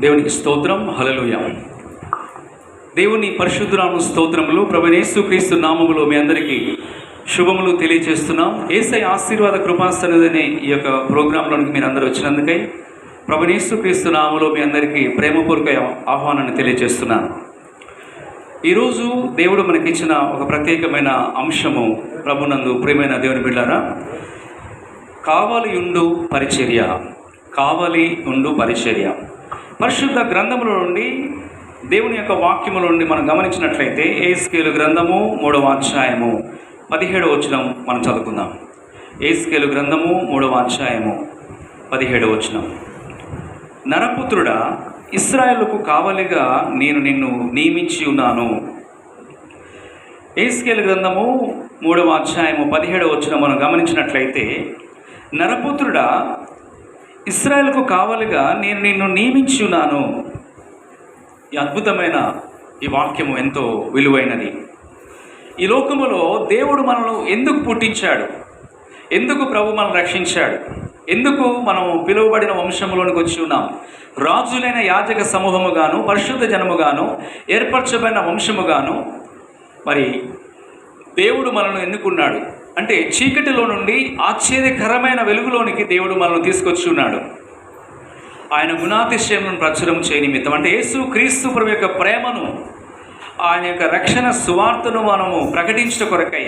దేవునికి స్తోత్రం. హల్లెలూయా. దేవుని పరిశుద్ధనామ స్తోత్రములు. ప్రభువైన యేసుక్రీస్తు నామములో మీ అందరికీ శుభములు తెలియజేస్తున్నాం. యేసయ్య ఆశీర్వాద కృపాసనదనే ఈ యొక్క ప్రోగ్రాంలోనికి మీరు అందరూ వచ్చినందుకై ప్రభువైన యేసుక్రీస్తు నామములో మీ అందరికీ ప్రేమపూర్వక ఆహ్వానాన్ని తెలియజేస్తున్నాను. ఈరోజు దేవుడు మనకిచ్చిన ఒక ప్రత్యేకమైన అంశము, ప్రభునందు ప్రియమైన దేవుని బిడ్డలారా, కావలి ఉండు పరిచర్య. కావలి ఉండు పరిచర్య. పరిశుద్ధ గ్రంథముల నుండి, దేవుని యొక్క వాక్యముల నుండి మనం గమనించినట్లయితే యెహెజ్కేలు గ్రంథము 3వ అధ్యాయము 17వ వచనం మనం చదువుకుందాం. యెహెజ్కేలు గ్రంథము 3వ అధ్యాయము 17వ వచనం. నరపుత్రుడా, ఇశ్రాయేలుకు కావలిగా నేను నిన్ను నియమించి ఉన్నాను. యెహెజ్కేలు గ్రంథము 3వ అధ్యాయము 17వ వచనం మనం గమనించినట్లయితే, నరపుత్రుడా, ఇశ్రాయేలుకు కావలిగా నేను నిన్ను నియమించి ఉన్నాను. ఈ అద్భుతమైన ఈ వాక్యము ఎంతో విలువైనది. ఈ లోకములో దేవుడు మనల్ని ఎందుకు పుట్టించాడు? ఎందుకు ప్రభు మనల్ని రక్షించాడు? ఎందుకు మనం పిలువబడిన వంశంలోనికి వచ్చి ఉన్నాం? రాజులైన యాజక సమూహముగాను, పరిశుద్ధ జనముగాను, ఏర్పరచబడిన వంశముగాను మరి దేవుడు మనల్ని ఎన్నుకున్నాడు. అంటే చీకటిలో నుండి ఆశ్చర్యకరమైన వెలుగులోనికి దేవుడు మనల్ని తీసుకొచ్చి ఉన్నాడు. ఆయన గుణాతిశయములను ప్రచురం చేయనిమిత్తం, అంటే యేసు క్రీస్తు ప్రభు యొక్క ప్రేమను, ఆయన యొక్క రక్షణ సువార్తను మనము ప్రకటించడం కొరకై,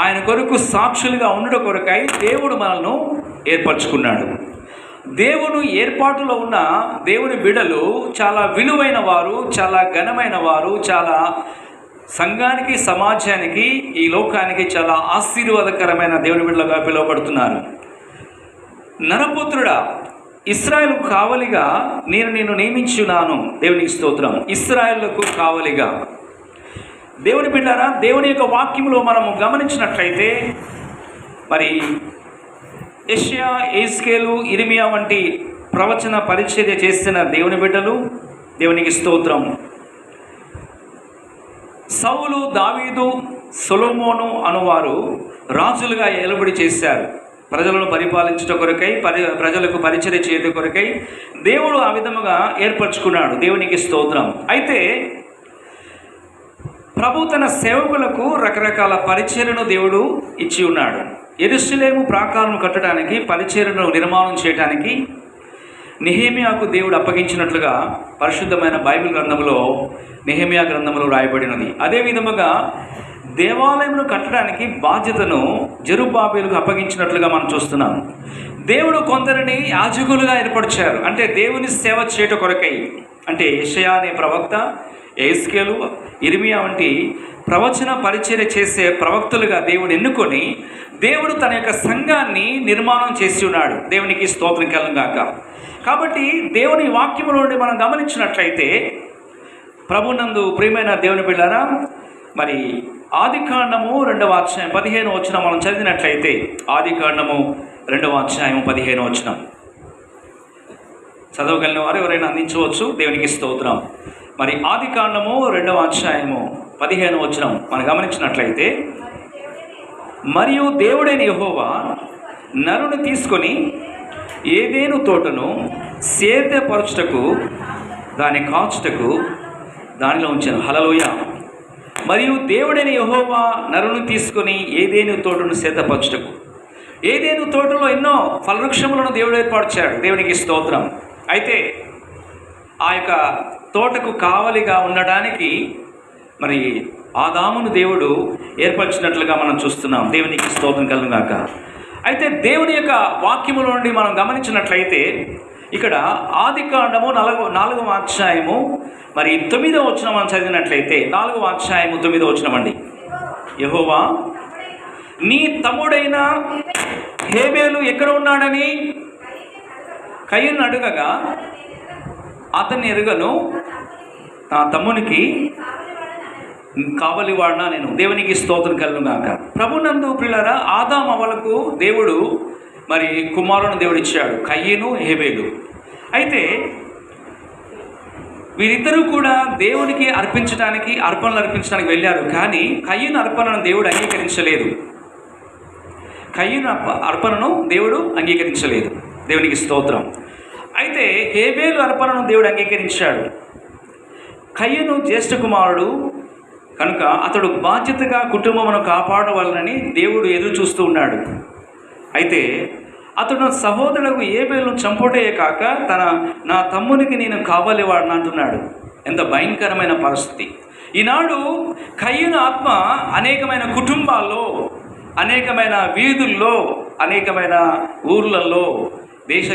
ఆయన కొరకు సాక్షులుగా ఉండడం కొరకై దేవుడు మనల్ని ఏర్పరచుకున్నాడు. దేవుడు ఏర్పాటులో ఉన్న దేవుని బిడ్డలు చాలా విలువైన వారు, చాలా ఘనమైన వారు, చాలా సంఘానికి, సమాజానికి, ఈ లోకానికి చాలా ఆశీర్వాదకరమైన దేవుని బిడ్డలుగా పిలువబడుతున్నారు. నరపుత్రుడా, ఇశ్రాయేలుకు కావలిగా నేను నిన్ను నియమించున్నాను. దేవునికి స్తోత్రం. ఇశ్రాయేలుకు కావలిగా. దేవుని బిడ్డలారా, దేవుని యొక్క వాక్యంలో మనము గమనించినట్లయితే మరి యెషయా, యెహెజ్కేలు, ఇర్మియా వంటి ప్రవచన పరిచర్య చేసిన దేవుని బిడ్డలు, దేవునికి స్తోత్రం. సౌలు, దావీదు, సొలొమోను అనువారు రాజులుగా ఏలుబడి చేశారు. ప్రజలను పరిపాలించట కొరకై, ప్రజలకు పరిచర్య చేయడం కొరకై దేవుడు ఆ విధముగా ఏర్పరచుకున్నాడు. దేవునికి స్తోత్రం. అయితే ప్రభు తన సేవకులకు రకరకాల పరిచర్యను దేవుడు ఇచ్చి ఉన్నాడు. యెరూషలేము ప్రాకారం కట్టడానికి, పరిచర్యను నిర్మాణం చేయడానికి నెహెమ్యాకు దేవుడు అప్పగించినట్లుగా పరిశుద్ధమైన బైబిల్ గ్రంథంలో, నెహెమ్యా గ్రంథంలో రాయబడినది. అదే విధముగా దేవాలయమును కట్టడానికి బాధ్యతను జెరుబ్బాబెలుకు అప్పగించినట్లుగా మనం చూస్తున్నాం. దేవుడు కొందరిని యాజకులుగా ఏర్పరిచారు. అంటే దేవుని సేవ చేయట కొరకై. అంటే యెషయా అనే ప్రవక్త, యెహెజ్కేలు, ఇర్మియా వంటి ప్రవచన పరిచర్య చేసే ప్రవక్తలుగా దేవుడు ఎన్నుకొని దేవుడు తన యొక్క సంఘాన్ని నిర్మాణం చేసి ఉన్నాడు. దేవునికి స్తోత్రం కలుగుగాక. కాబట్టి దేవుని వాక్యముల నుండి మనం గమనించినట్లయితే, ప్రభునందు ప్రియమైన దేవుని బిడ్డలారా, మరి ఆదికాండము 2వ అధ్యాయం 15వ వచనం మనం చదివినట్లయితే, ఆదికాండము 2వ అధ్యాయం 15వ వచనం చదవగలిగిన వారు ఎవరైనా అందించవచ్చు. దేవునికి స్తోత్రం. మరి ఆదికాండము 2వ అధ్యాయము 15వ వచనం మనం గమనించినట్లయితే, మరియు దేవుడైన యెహోవా నరుని తీసుకొని ఏదేను తోటను సేద్యపరచుటకు, దాన్ని కాచుటకు దానిలో ఉంచాను. హల్లెలూయా. మరియు దేవుడైన యెహోవా నరుని తీసుకొని ఏదేను తోటను సేద్యపరచుటకు. ఏదేను తోటలో ఎన్నో ఫలవృక్షములను దేవుడు ఏర్పరిచాడు. దేవునికి స్తోత్రం. అయితే ఆ యొక్క తోటకు కావలిగా ఉండడానికి మరి ఆదామును దేవుడు ఏర్పరిచినట్లుగా మనం చూస్తున్నాం. దేవునికి స్తోత్రం కలుగుగాక. అయితే దేవుని యొక్క వాక్యముల నుండి మనం గమనించినట్లయితే, ఇక్కడ ఆదికాండము 4వ అధ్యాయము మరి 9వ వచనం మనం చదివినట్లయితే, 4వ అధ్యాయము 9వ వచనం అండి. యెహోవా నీ తమ్ముడైన హేబేలు ఎక్కడ ఉన్నాడని కయీను అడగగా, అతన్ని ఎరుగను, నా తమ్మునికి కావలివాడినా నేను. దేవునికి స్తోత్రం కలుగుగాక. ప్రభునందు ప్రియులారా, ఆదాము అవ్వలకు దేవుడు మరి కుమారుని దేవుడు ఇచ్చాడు, కయీను, హేబేలు. అయితే వీరిద్దరూ కూడా దేవునికి అర్పణలు అర్పించడానికి వెళ్ళారు. కానీ కయీను అర్పణను దేవుడు అంగీకరించలేదు. కయీను అర్పణను దేవుడు అంగీకరించలేదు. దేవునికి స్తోత్రం. అయితే హేబేలు అర్పణను దేవుడు అంగీకరించాడు. కయ్యను జ్యేష్ఠ కుమారుడు కనుక అతడు బాధ్యతగా కుటుంబమును కాపాడవాలని దేవుడు ఎదురు చూస్తూ ఉన్నాడు. అయితే అతడు సహోదరులకు హేబేలును చంపుటే కాక నా తమ్మునికి నేను కావాలి వాడిని అంటున్నాడు. ఎంత భయంకరమైన పరిస్థితి! ఈనాడు కయ్యను ఆత్మ అనేకమైన కుటుంబాల్లో, అనేకమైన వీధుల్లో, అనేకమైన ఊర్లలో,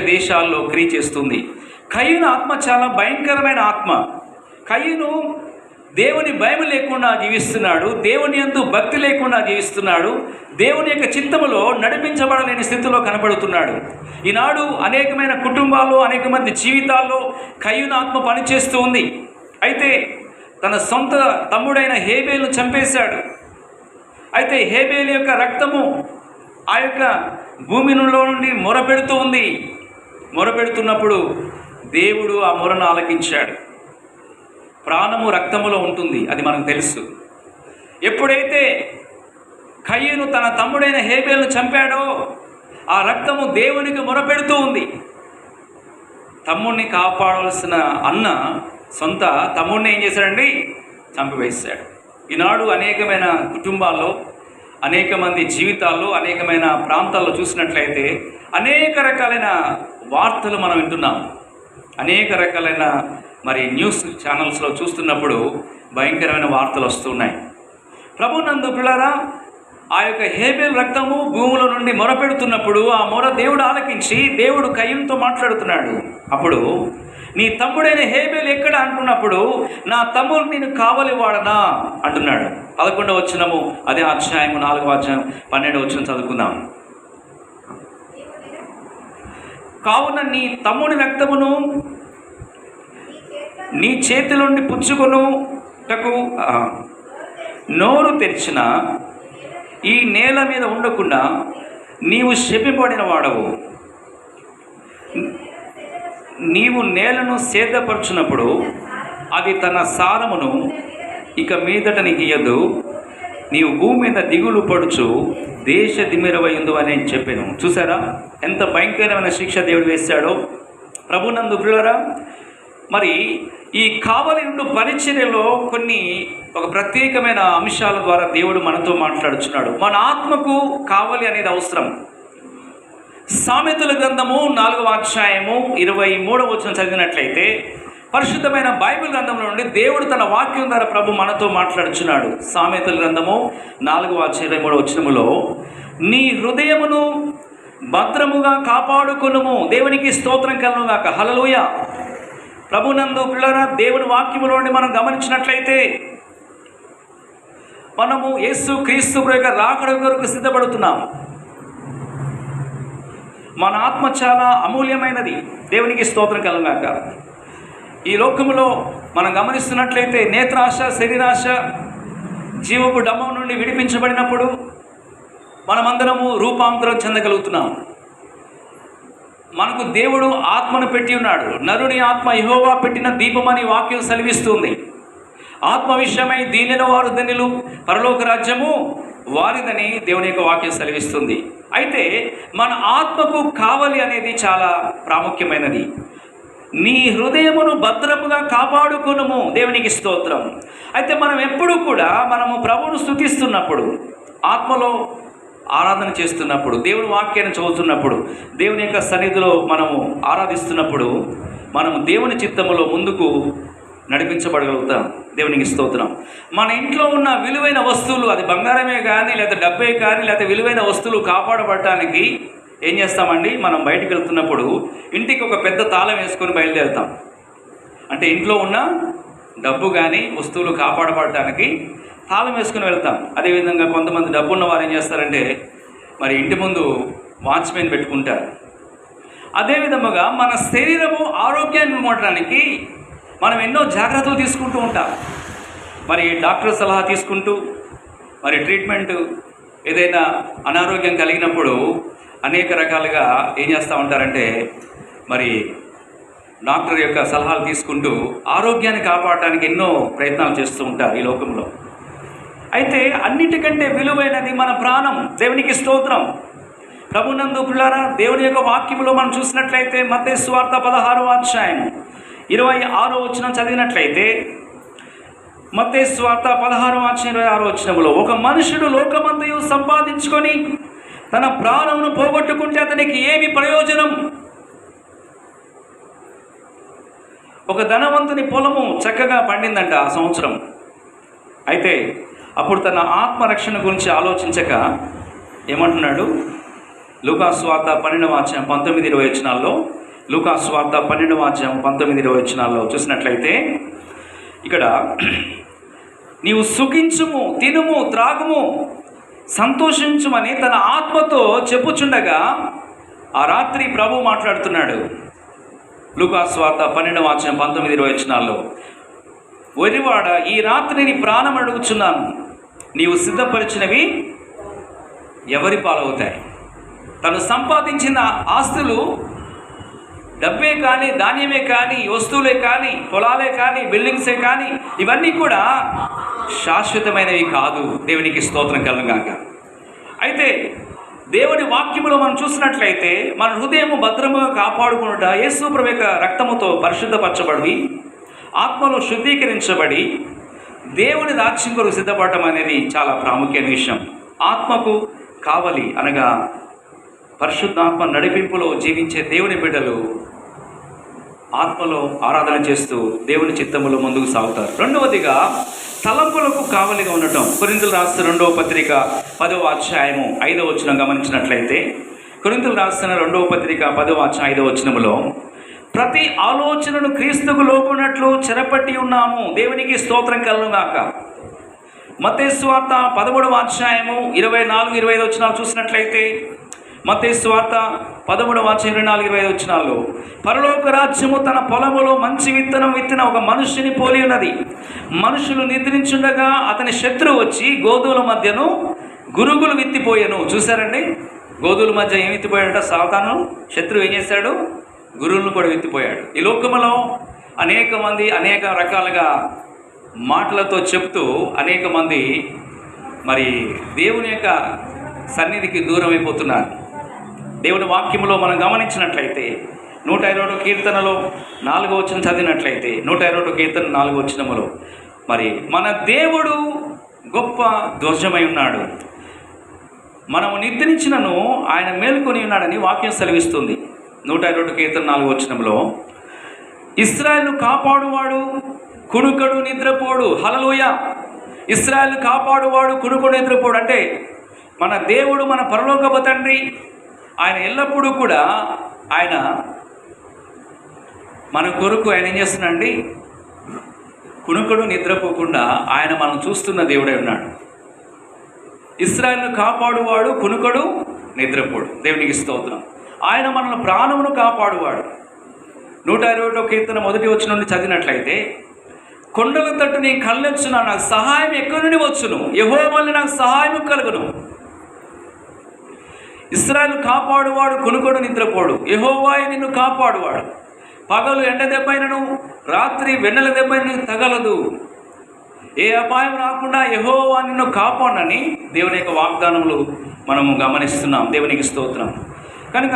దేశాల్లో క్రియ చేస్తుంది. కయ్యను ఆత్మ చాలా భయంకరమైన ఆత్మ. కయ్యను దేవుని భయం లేకుండా జీవిస్తున్నాడు, దేవుని యందు భక్తి లేకుండా జీవిస్తున్నాడు, దేవుని యొక్క చిత్తములో నడిపించబడలేని స్థితిలో కనబడుతున్నాడు. ఈనాడు అనేకమైన కుటుంబాల్లో, అనేక మంది జీవితాల్లో కయ్యను ఆత్మ పనిచేస్తూ ఉంది. అయితే తన సొంత తమ్ముడైన హేబేలును చంపేశాడు. అయితే హేబేలు యొక్క రక్తము ఆ యొక్క భూమిలో నుండి మొరపెడుతూ ఉంది. మొరపెడుతున్నప్పుడు దేవుడు ఆ మొరను ఆలకించాడు. ప్రాణము రక్తములో ఉంటుంది, అది మనకు తెలుసు. ఎప్పుడైతే కయ్యను తన తమ్ముడైన హేబేలును చంపాడో ఆ రక్తము దేవునికి మొరపెడుతూ ఉంది. తమ్ముడిని కాపాడవలసిన అన్న సొంత తమ్ముడిని ఏం చేశాడండి? చంపివేశాడు. ఈనాడు అనేకమైన కుటుంబాల్లో, అనేక మంది జీవితాల్లో, అనేకమైన ప్రాంతాల్లో చూసినట్లయితే అనేక రకాలైన వార్తలు మనం వింటున్నాం. అనేక రకాలైన న్యూస్ ఛానల్స్లో చూస్తున్నప్పుడు భయంకరమైన వార్తలు వస్తున్నాయి. ప్రభునందు పిల్లరా, ఆ యొక్క హేబేలు రక్తము భూముల నుండి మొరపెడుతున్నప్పుడు ఆ మొర దేవుడు ఆలకించి దేవుడు కయ్యంతో మాట్లాడుతున్నాడు. అప్పుడు నీ తమ్ముడైన హేబేలు ఎక్కడ అంటున్నప్పుడు నా తమ్ముడు నేను కావలి వాడనా అంటున్నాడు. 11వ వచనము అదే అధ్యాయము 4వ అధ్యాయం 12వ వచనం చదువుకుందాం. కావున నీ తమ్ముడి రక్తమును నీ చేతిలోండి పుచ్చుకొనుటకు నోరు తెరిచిన ఈ నేల మీద ఉండకుండా నీవు శపింపబడిన వాడవు. నీవు నేలను సేదపరచునప్పుడు అది తన సారమును ఇక మీదట నీకు ఇయ్యదు. నీవు భూమి మీద దిగులు పడుచు దేశ దిమిరవైందు అని చెప్పాను. చూసారా ఎంత భయంకరమైన శిక్ష దేవుడు వేశాడో. ప్రభునందు ప్రియులారా, ఈ కావలి ఉండు పరిచర్యలో ఒక ప్రత్యేకమైన అంశాల ద్వారా దేవుడు మనతో మాట్లాడుచున్నాడు. మన ఆత్మకు కావలి అనేది అవసరం. సామెతల గ్రంథము 4వ అధ్యాయము 23వ వచనం చదివినట్లయితే పరిశుద్ధమైన బైబిల్ గ్రంథంలో నుండి దేవుడు తన వాక్యం ద్వారా ప్రభు మనతో మాట్లాడుచున్నాడు. సామెతల గ్రంథము 4వ అధ్యాయం 23వ వచనములో నీ హృదయమును భద్రముగా కాపాడుకొనుము, దేవునికి స్తోత్రం కలుగును గాక. హల్లెలూయా. ప్రభునందు పిల్లరా, దేవుని వాక్యములో నుండి మనం గమనించినట్లయితే మనము యేసు క్రీస్తు యొక్క రాకడ కొరకు సిద్ధపడుతున్నాం. మన ఆత్మ చాలా అమూల్యమైనది, దేవునికి స్తోత్రం కలుగుగాక. ఈ లోకములో మనం గమనిస్తున్నట్లయితే నేత్రాశ, శరీరాశ, జీవపు డమ్మం నుండి విడిపించబడినప్పుడు మనమందరము రూపాంతరం చెందగలుగుతున్నాం. మనకు దేవుడు ఆత్మను పెట్టి ఉన్నాడు. నరుని ఆత్మ యెహోవా పెట్టిన దీపమని వాక్యం సెలవిస్తుంది. ఆత్మ విషయమై దీనిలో వారు ధన్యులు, పరలోక రాజ్యము వారిదని దేవుని యొక్క వాక్యం సెలవిస్తుంది. అయితే మన ఆత్మకు కావలి అనేది చాలా ప్రాముఖ్యమైనది. నీ హృదయమును భద్రముగా కాపాడుకొనుము, దేవునికి స్తోత్రం. అయితే మనం ఎప్పుడు కూడా మనము ప్రభువును స్తుతిస్తున్నప్పుడు, ఆత్మలో ఆరాధన చేస్తున్నప్పుడు, దేవుని వాక్యాన్ని చదువుతున్నప్పుడు, దేవుని యొక్క సన్నిధిలో మనము ఆరాధిస్తున్నప్పుడు మనము దేవుని చిత్తములో ముందుకు నడిపించబడగలుగుతాం. దేవునికి స్తోత్రం. మన ఇంట్లో ఉన్న విలువైన వస్తువులు, అది బంగారమే కానీ లేదా డబ్బే కానీ లేదా విలువైన వస్తువులు కాపాడబడటానికి ఏం చేస్తామండి? మనం బయటకు వెళ్తున్నప్పుడు ఇంటికి ఒక పెద్ద తాళం వేసుకొని బయలుదేరుతాం. అంటే ఇంట్లో ఉన్న డబ్బు కానీ వస్తువులు కాపాడబడటానికి తాళం వేసుకుని వెళ్తాం. అదేవిధంగా కొంతమంది డబ్బు ఉన్న వారు ఏం చేస్తారంటే ఇంటి ముందు వాచ్మెన్ పెట్టుకుంటారు. అదేవిధముగా మన శరీరము ఆరోగ్యాన్ని ఉండడానికి మనం ఎన్నో జాగ్రత్తలు తీసుకుంటూ ఉంటాం. డాక్టర్ సలహా తీసుకుంటూ ట్రీట్మెంట్, ఏదైనా అనారోగ్యం కలిగినప్పుడు అనేక రకాలుగా ఏం చేస్తూ ఉంటారంటే డాక్టర్ యొక్క సలహాలు తీసుకుంటూ ఆరోగ్యాన్ని కాపాడటానికి ఎన్నో ప్రయత్నాలు చేస్తూ ఉంటారు ఈ లోకంలో. అయితే అన్నిటికంటే విలువైనది మన ప్రాణం, దేవునికి స్తోత్రం. ప్రభునందు ప్రియులారా, దేవుని యొక్క వాక్యములో మనం చూసినట్లయితే మత్తయి సువార్త 16వ అధ్యాయం 26వ వచనం చదివినట్లయితే, మత్తయి సువార్త 16వ అధ్యాయం 26వ వచనములో, ఒక మనుషుడు లోకమంతయు సంపాదించుకొని తన ప్రాణమును పోగొట్టుకుంటే అతనికి ఏమి ప్రయోజనం? ఒక ధనవంతుని పొలము చక్కగా పండిందంట ఆ సంవత్సరం. అయితే అప్పుడు తన ఆత్మరక్షణ గురించి ఆలోచించక ఏమంటున్నాడు? లూకాసు వార్త 12వ అధ్యాయం 19-20 వచనాల్లో, లూకాసు వార్త 12వ అధ్యాయం 19-20 వచనాల్లో చూసినట్లయితే, ఇక్కడ నీవు సుఖించుము, తినుము, త్రాగుము, సంతోషించుమని తన ఆత్మతో చెప్పుచుండగా ఆ రాత్రి ప్రభు మాట్లాడుతున్నాడు. లూకాసు వార్త 12వ అధ్యాయం 19-20 వచనాల్లో, ఒరివాడ, ఈ రాత్రి నీ ప్రాణం అడుగుచున్నాను, నీవు సిద్ధపరిచినవి ఎవరి పాలవుతాయి? తను సంపాదించిన ఆస్తులు డబ్బే కానీ, ధాన్యమే కానీ, వస్తువులే కానీ, పొలాలే కానీ, బిల్డింగ్సే కానీ, ఇవన్నీ కూడా శాశ్వతమైనవి కాదు. దేవునికి స్తోత్రం కలుగుగాక. అయితే దేవుని వాక్యములో మనం చూసినట్లయితే మన హృదయము భద్రముగా కాపాడుకునుట, యేసు ప్రభు యొక్క రక్తముతో పరిశుద్ధపరచబడి ఆత్మలో శుద్ధీకరించబడి దేవుని రాజ్యం కొరకు సిద్ధపడటం అనేది చాలా ప్రాముఖ్యమైన విషయం. ఆత్మకు కావలి అనగా పరిశుద్ధాత్మ నడిపింపులో జీవించే దేవుని బిడ్డలు ఆత్మలో ఆరాధన చేస్తూ దేవుని చిత్తములో ముందుకు సాగుతారు. రెండవదిగా తలంపులకు కావలిగా ఉండటం. కొరింథీయులకు రాసిన 2వ పత్రిక 10వ అధ్యాయము 5వ వచనం గమనించినట్లయితే, కొరింథీయులకు రాసిన 2వ పత్రిక 10వ అధ్యాయం 5వ వచనములో, ప్రతి ఆలోచనను క్రీస్తుకు లోకున్నట్లు చెరపట్టి ఉన్నాము. దేవునికి స్తోత్రం కలుగుగాక. మత్తయి సువార్త 13వ అధ్యాయము 24-25 వచనాలు చూసినట్లయితే, మత్తయి సువార్త 13వ అధ్యాయం 24-25 వచనాల్లో, పరలోక రాజ్యము తన పొలములో మంచి విత్తనం విత్తిన ఒక మనుష్యుని పోలి ఉన్నది. మనుషులు నిద్రించుండగా అతని శత్రువు వచ్చి గోధువుల మధ్యను గురుగులు విత్తిపోయాను. చూసారండి, గోధువుల మధ్య ఏం విత్తిపోయాడట? సాతాను శత్రువు ఏం చేశాడు? గురువులను కూడా విత్తిపోయాడు. ఈ లోకములో అనేక మంది అనేక రకాలుగా మాటలతో చెప్తూ అనేక మంది మరి దేవుని యొక్క సన్నిధికి దూరం అయిపోతున్నారు. దేవుని వాక్యములో మనం గమనించినట్లయితే 121 కీర్తనలో 4వ వచనం చదివినట్లయితే, 121 కీర్తన 4వ వచనములో, మరి మన దేవుడు గొప్ప ధ్వజమై ఉన్నాడు, మనము నిద్రించినను ఆయన మేల్కొని ఉన్నాడని వాక్యం సెలవిస్తుంది. 121 కీర్తన 4వ వచనంలో, ఇశ్రాయేలును కాపాడువాడు కునుకడు నిద్రపోడు. హల్లెలూయా. ఇశ్రాయేలును కాపాడువాడు కునుకడు నిద్రపోడు అంటే మన దేవుడు, మన పరలోకపు తండ్రి, ఆయన ఎల్లప్పుడూ కూడా ఆయన మన కొరకు ఆయన ఏం చేస్తున్నాడండి? కునుకడు నిద్రపోకుండా ఆయన మనం చూస్తున్న దేవుడై ఉన్నాడు. ఇశ్రాయేలును కాపాడువాడు కునుకడు నిద్రపోడు. దేవునికి స్తోత్రం. ఆయన మనల్ని ప్రాణమును కాపాడువాడు. 121 కీర్తన 1వ వచనం నుండి చదివినట్లయితే, కొండల తట్టు నీ కళ్ళెచ్చున, నాకు సహాయం ఎక్కడి నుండి వచ్చును? యెహోవా వలన నాకు సహాయం కలుగును. ఇశ్రాయేలు కాపాడువాడు కునుకడు నిద్రపోడు. యెహోవాయే నిన్ను కాపాడువాడు. పగలు ఎండ దెబ్బైనను రాత్రి వెన్నెల దెబ్బైనను తగలదు. ఏ అపాయం రాకుండా యెహోవా నిన్ను కాపాడనని దేవుని యొక్క వాగ్దానములు మనము గమనిస్తున్నాం. దేవునికి స్తోత్రం. కనుక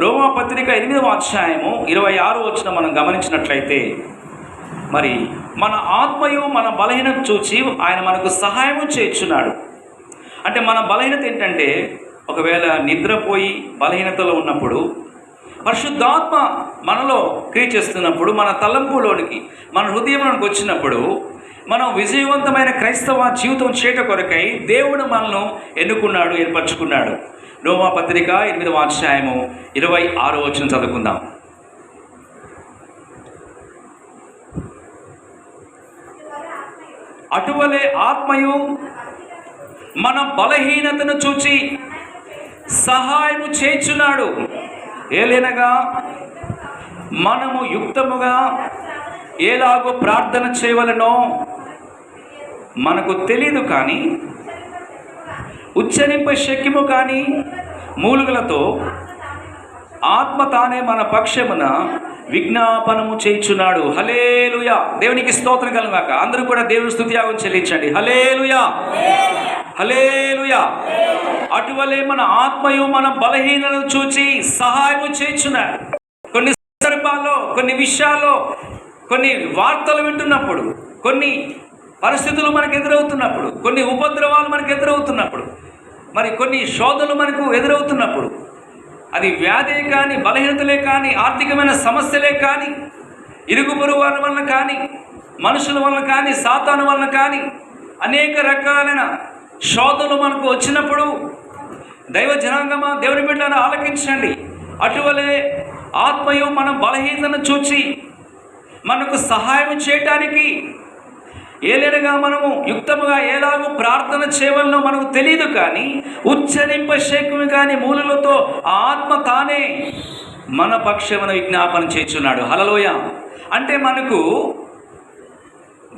రోమా పత్రిక 8వ అధ్యాయము 26వ వచనం మనం గమనించినట్లయితే, మరి మన ఆత్మయు మన బలహీనత చూచి ఆయన మనకు సహాయము చేయుచున్నాడు. అంటే మన బలహీనత ఏంటంటే, ఒకవేళ నిద్రపోయి బలహీనతలో ఉన్నప్పుడు పరిశుద్ధాత్మ మనలో క్రియ చేస్తున్నప్పుడు, మన తలంపులోనికి, మన హృదయంలోనికి వచ్చినప్పుడు, మనం విజయవంతమైన క్రైస్తవ జీవితం చేయట కొరకై దేవుడు మనల్ని ఎన్నుకున్నాడు, ఏర్పరచుకున్నాడు. రోమా పత్రిక 8వ అధ్యాయము 26వ వచనం చదువుకుందాం. అటువలే ఆత్మయు మన బలహీనతను చూచి సహాయము చేయుచున్నాడు. ఏలైనగా మనము యుక్తముగా ఎలాగో ప్రార్థన చేయవలెనో మనకు తెలియదు, కానీ ఉచ్చరింప శక్యము కానీ మూలుగులతో ఆత్మ తానే మన పక్షమున విజ్ఞాపనము చేయుచున్నాడు. హల్లెలూయా. దేవునికి స్తోత్రం కలుగాక. అందరూ కూడా దేవుని స్తుతియాగం చెల్లించండి. హల్లెలూయా, హల్లెలూయా. అటువలే మన ఆత్మయు మన బలహీనలను చూచి సహాయము చేయుచున్నాడు. కొన్ని సందర్భాల్లో, కొన్ని విషయాల్లో, కొన్ని వార్తలు వింటున్నప్పుడు, కొన్ని పరిస్థితులు మనకు ఎదురవుతున్నప్పుడు, కొన్ని ఉపద్రవాలు మనకు ఎదురవుతున్నప్పుడు, మరి కొన్ని శోధనలు మనకు ఎదురవుతున్నప్పుడు, అది వ్యాధే కానీ, బలహీనతలే కానీ, ఆర్థికమైన సమస్యలే కానీ, ఇరుగు పొరుగు వారి వలన కానీ, మనుషుల వలన కానీ, సాతాను వలన కానీ, అనేక రకాలైన శోధనలు మనకు వచ్చినప్పుడు దైవ జనాంగమా, దేవుని బిడ్డలను ఆలకించండి. అటువలే ఆత్మయు మన బలహీనతను చూచి మనకు సహాయం చేయటానికి ఏలేనగా మనము యుక్తముగా ఎలాగూ ప్రార్థన చేయవలనో మనకు తెలియదు, కానీ ఉచ్చరింప శక్యము కానీ మూలులతో ఆత్మ తానే మన పక్షమున విజ్ఞాపన చేస్తున్నాడు. హల్లెలూయా. అంటే మనకు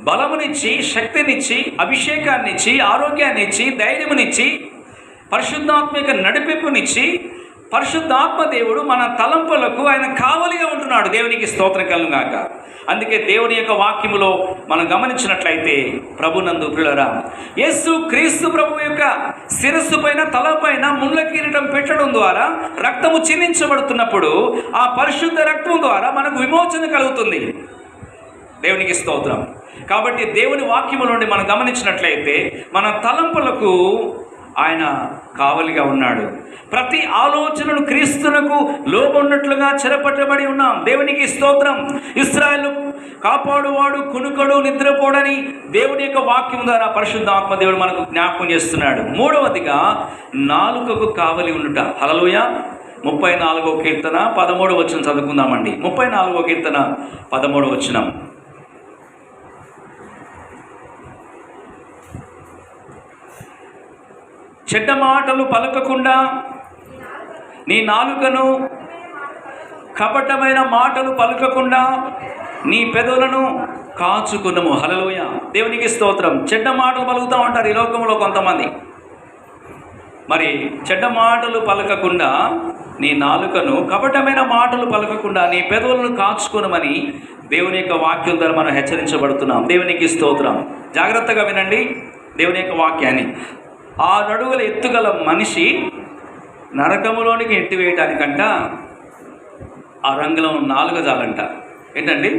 బలమునిచ్చి, శక్తినిచ్చి, అభిషేకాన్నిచ్చి, ఆరోగ్యాన్నిచ్చి, ధైర్యమునిచ్చి, పరిశుద్ధాత్మిక నడిపింపునిచ్చి, పరిశుద్ధాత్మ దేవుడు మన తలంపులకు ఆయన కావలిగా ఉంటున్నాడు. దేవునికి స్తోత్రం కలుగును గాక. అందుకే దేవుని యొక్క వాక్యములో మనం గమనించినట్లయితే, ప్రభునందు ప్రియులారా, యేసు క్రీస్తు ప్రభు యొక్క శిరస్సు పైన, తలపైన ముళ్ళ కిరీటం పెట్టడం ద్వారా రక్తము చిందించబడుతున్నప్పుడు ఆ పరిశుద్ధ రక్తం ద్వారా మనకు విమోచన కలుగుతుంది. దేవునికి స్తోత్రం. కాబట్టి దేవుని వాక్యము నుండి మనం గమనించినట్లయితే మన తలంపులకు ఆయన కావలిగా ఉన్నాడు. ప్రతి ఆలోచనను క్రీస్తునకు లోబడినట్లుగా చెరపట్టబడి ఉన్నాం. దేవునికి స్తోత్రం. ఇశ్రాయేలు కాపాడువాడు కునుకడు నిద్రపోడని దేవుని యొక్క వాక్యం ద్వారా పరిశుద్ధాత్మ దేవుడు మనకు జ్ఞాపకం చేస్తున్నాడు. మూడవదిగా నాలుకకు కావలి ఉండుట. హల్లెలూయా. 34వ కీర్తన 13వ వచనం చదువుకుందామండి. 34వ కీర్తన 13వ వచనం. చెడ్డ మాటలు పలకకుండా నీ నాలుకను, కపటమైన మాటలు పలకకుండా నీ పెదవులను కాచుకున్నము. హల్లెలూయా. దేవునికి స్తోత్రం. చెడ్డ మాటలు పలుకుతూ ఉంటారు ఈ లోకంలో కొంతమంది. మరి చెడ్డ మాటలు పలకకుండా నీ నాలుకను, కపటమైన మాటలు పలకకుండా నీ పెదవులను కాచుకునమని దేవుని యొక్క వాక్యం ద్వారా మనం హెచ్చరించబడుతున్నాం. దేవునికి స్తోత్రం. జాగ్రత్తగా వినండి దేవుని యొక్క వాక్యాన్ని. 6 అడుగుల ఎత్తుగల మనిషి నరకములోనికి ఎట్టివేయటానికంట ఆ రంగులో 4 చాలంట. ఏంటండి,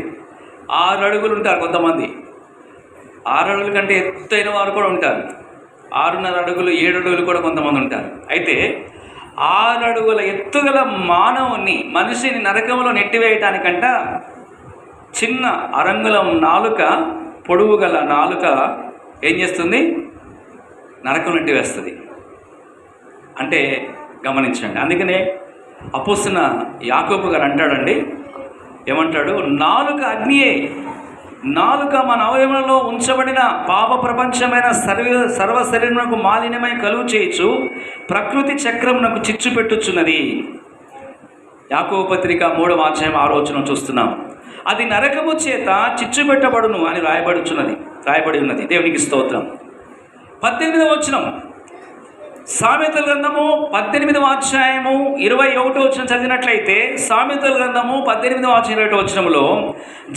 6 అడుగులు ఉంటారు కొంతమంది. 6 అడుగుల కంటే ఎత్తైన వారు కూడా ఉంటారు. 6.5 అడుగులు, 7 అడుగులు కూడా కొంతమంది ఉంటారు. అయితే 6 అడుగుల ఎత్తుగల మనిషిని నరకంలో నెట్టివేయటానికంట చిన్న అరంగుళం నాలుక, పొడవు గల నాలుక ఏం చేస్తుంది? నరకం నెట్టి వేస్తుంది. అంటే గమనించండి. అందుకనే అపోస్తలుడైన యాకోబు గారు అంటాడండి, ఏమంటాడు? నాలుక అగ్నియే. నాలుక మన అవయవంలో ఉంచబడిన పాప ప్రపంచమైన సర్వ శరీరమునకు మాలిన్యమై కలుగు చేయొచ్చు, ప్రకృతి చక్రమునకు చిచ్చు పెట్టుచున్నది. యాకోబు పత్రిక 3వ అధ్యాయం 6వ వచనం చూస్తున్నాం. అది నరకము చేత చిచ్చు పెట్టబడును అని రాయబడి ఉన్నది. దేవునికి స్తోత్రం. 18వ వచనం, సామెతల గ్రంథము 18వ అధ్యాయము 21వ వచనం చదివినట్లయితే, సామెతల గ్రంథము 18వ అధ్యాయం 21వ వచనములో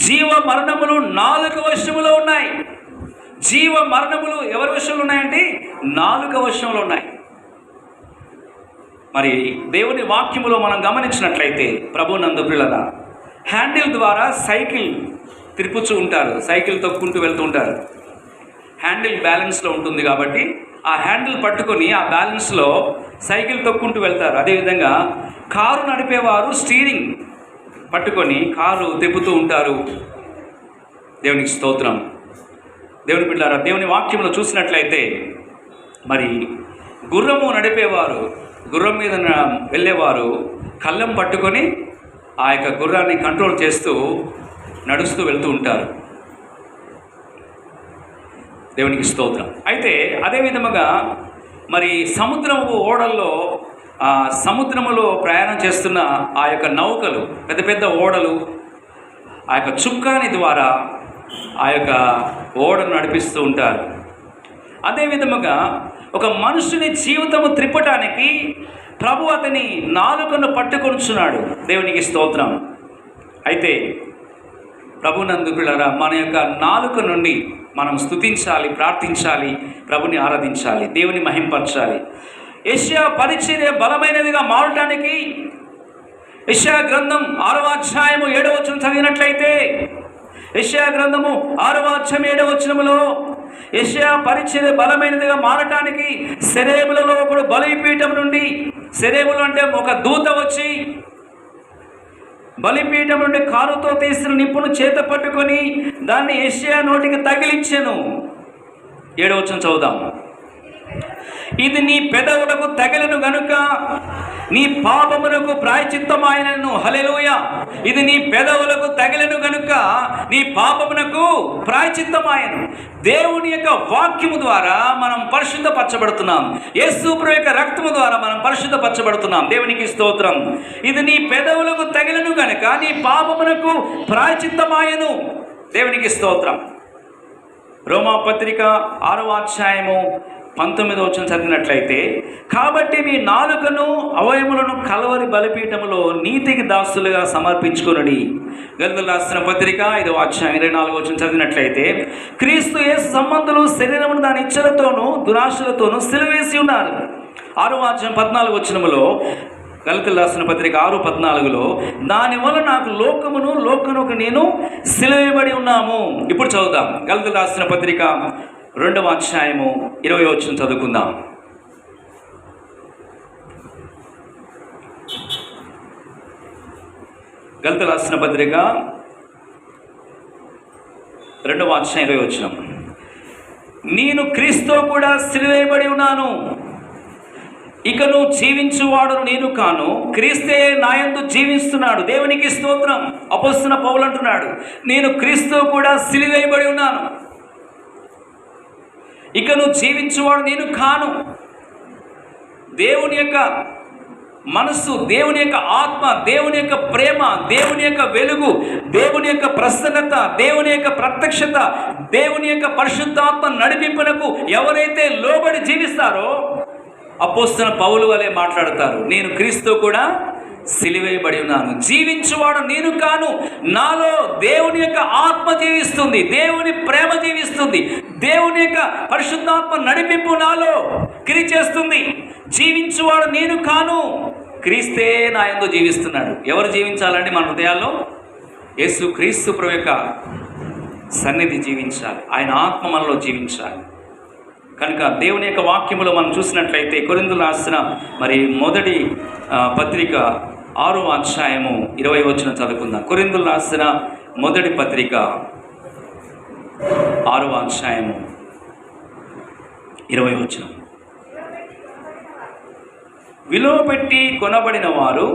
జీవ మరణములు నాలుక వశములో ఉన్నాయి. జీవ మరణములు ఎవరి వశంలో ఉన్నాయండి? నాలుక వశంలో ఉన్నాయి. మరి దేవుని వాక్యములో మనం గమనించినట్లయితే, ప్రభునందు ప్రియులారా, హ్యాండిల్ ద్వారా సైకిల్ తిరుపుచూ ఉంటారు, సైకిల్ తొక్కుంటూ వెళ్తూ ఉంటారు. హ్యాండిల్ బ్యాలెన్స్లో ఉంటుంది కాబట్టి ఆ హ్యాండిల్ పట్టుకొని ఆ బ్యాలెన్స్లో సైకిల్ తొక్కుంటూ వెళ్తారు. అదేవిధంగా కారు నడిపేవారు స్టీరింగ్ పట్టుకొని కారు తిప్పుతూ ఉంటారు. దేవునికి స్తోత్రం. దేవుని బిడ్డలారా, దేవుని వాక్యంలో చూసినట్లయితే, మరి గుర్రము నడిపేవారు, గుర్రం మీద వెళ్ళేవారు కళ్ళెం పట్టుకొని ఆ యొక్క గుర్రాన్ని కంట్రోల్ చేస్తూ నడుస్తూ వెళ్తూ ఉంటారు. దేవునికి స్తోత్రం. అయితే అదే విధముగా మరి సముద్రము ఓడల్లో, సముద్రములో ప్రయాణం చేస్తున్న ఆ యొక్క నౌకలు, పెద్ద పెద్ద ఓడలు ఆ యొక్క చుక్కాని ద్వారా ఆ యొక్క ఓడను నడిపిస్తూ ఉంటారు. అదే విధముగా ఒక మనుషుని జీవితము త్రిప్పటానికి ప్రభు అతని నాలుకను పట్టుకొనుచున్నాడు. దేవునికి స్తోత్రం. అయితే ప్రభునందు పిల్లరా, మన యొక్క నాలుక నుండి మనం స్తుతించాలి, ప్రార్థించాలి, ప్రభుని ఆరాధించాలి, దేవుని మహింపరచాలి. యెషయా పరిచర్య బలమైనదిగా మారటానికి యెషయా గ్రంథం 6వ అధ్యాయము 7వ వచనం చదివినట్లయితే, యెషయా గ్రంథము 6వ అధ్యాయం 7వ వచనములో యెషయా పరిచర్య బలమైనదిగా మారటానికి సెరేబులలో ఒకడు బలిపీఠం నుండి, సెరేబులు అంటే ఒక దూత వచ్చి బలిపీఠం నుండి కారుతో తీసిన నిప్పును చేత పట్టుకొని దాన్ని యెషయా నోటికి తగిలించెను. 7వ వచనం చదువుదాం. ఇది నీ పెదవులకు తగిలను గనుక నీ పాపమునకు ప్రాయశ్చిత్తమాయనను. హల్లెలూయా. ఇది నీ పెదవులకు తగిలను గనుక నీ పాపమునకు ప్రాయశ్చిత్తమాయను. దేవుని యొక్క వాక్యము ద్వారా మనం పరిశుద్ధపరచబడుతున్నాం. యేసు ప్రభు యొక్క రక్తము ద్వారా మనం పరిశుద్ధపరచబడుతున్నాం. దేవునికి స్తోత్రం. ఇది నీ పెదవులకు తగిలను గనుక నీ పాపమునకు ప్రాయశ్చిత్తమాయను. దేవునికి స్తోత్రం. రోమాపత్రిక 6వ అధ్యాయము 19వ వచనం చదివినట్లయితే, కాబట్టి మీ నాలుకను అవయములను కలవరి బలిపీఠములో నీతికి దాసులుగా సమర్పించుకొనుడి. గలతీయులకు రాసిన పత్రిక 5వ అధ్యాయం 24వ వచనం చదివినట్లయితే, క్రీస్తు యేసు సంబంధులు శరీరమును దాని ఇచ్చలతోనూ దురాశలతోనూ సిలువేసి ఉన్నారు. 6వ అధ్యాయం 14వ వచనములో, గలతీయులకు రాసిన పత్రిక 6:14లో, దానివల్ల నాకు లోకమునకు నేను సిలువేయబడి ఉన్నాము. ఇప్పుడు చదువుదాం. గలతీయులకు రాసిన పత్రిక 2వ అధ్యాయము 20వ వచనం చదువుకుందాం. గలతీయులకు రాసిన పత్రిక 2వ అధ్యాయం 20వ వచనం, నేను క్రీస్తుతో కూడా సిలువేయబడి ఉన్నాను, ఇకను జీవించువాడును నేను కాను, క్రీస్తే నాయందు జీవిస్తున్నాడు. దేవునికి స్తోత్రం. అపోస్తలుడైన పౌలు అంటున్నాడు, నేను క్రీస్తుతో కూడా సిలువేయబడి ఉన్నాను, ఇకను జీవించువాడు నేను కాను. దేవుని యొక్క మనస్సు, దేవుని యొక్క ఆత్మ, దేవుని యొక్క ప్రేమ, దేవుని యొక్క వెలుగు, దేవుని యొక్క ప్రసన్నత, దేవుని యొక్క ప్రత్యక్షత, దేవుని యొక్క పరిశుద్ధాత్మ నడిపింపునకు ఎవరైతే లోబడి జీవిస్తారో అపోస్తలుడైన పౌలు వలె మాట్లాడతారు. నేను క్రీస్తుతో కూడా సిలువేయబడి ఉన్నాను, జీవించువాడు నేను కాను, నాలో దేవుని యొక్క ఆత్మ జీవిస్తుంది, దేవుని ప్రేమ జీవిస్తుంది, దేవుని యొక్క పరిశుద్ధాత్మ నడిపింపు నాలో క్రియ చేస్తుంది. జీవించువాడు నేను కాను, క్రీస్తే నా యందు జీవిస్తున్నాడు. ఎవరు జీవించాలండి మన హృదయాల్లో? యేసు క్రీస్తు ప్రభు యొక్క సన్నిధి జీవించాలి, ఆయన ఆత్మ మనలో జీవించాలి. కనుక దేవుని యొక్క వాక్యములో మనం చూసినట్లయితే కొరింథీయులకు రాసిన మొదటి పత్రిక 6వ అధ్యాయము 20వ వచనం చదువుకుందాం. కొరింథీయులకు రాసిన మొదటి పత్రిక 6వ అధ్యాయము 20వ వచనం, విలువ పెట్టి కొనబడిన వారు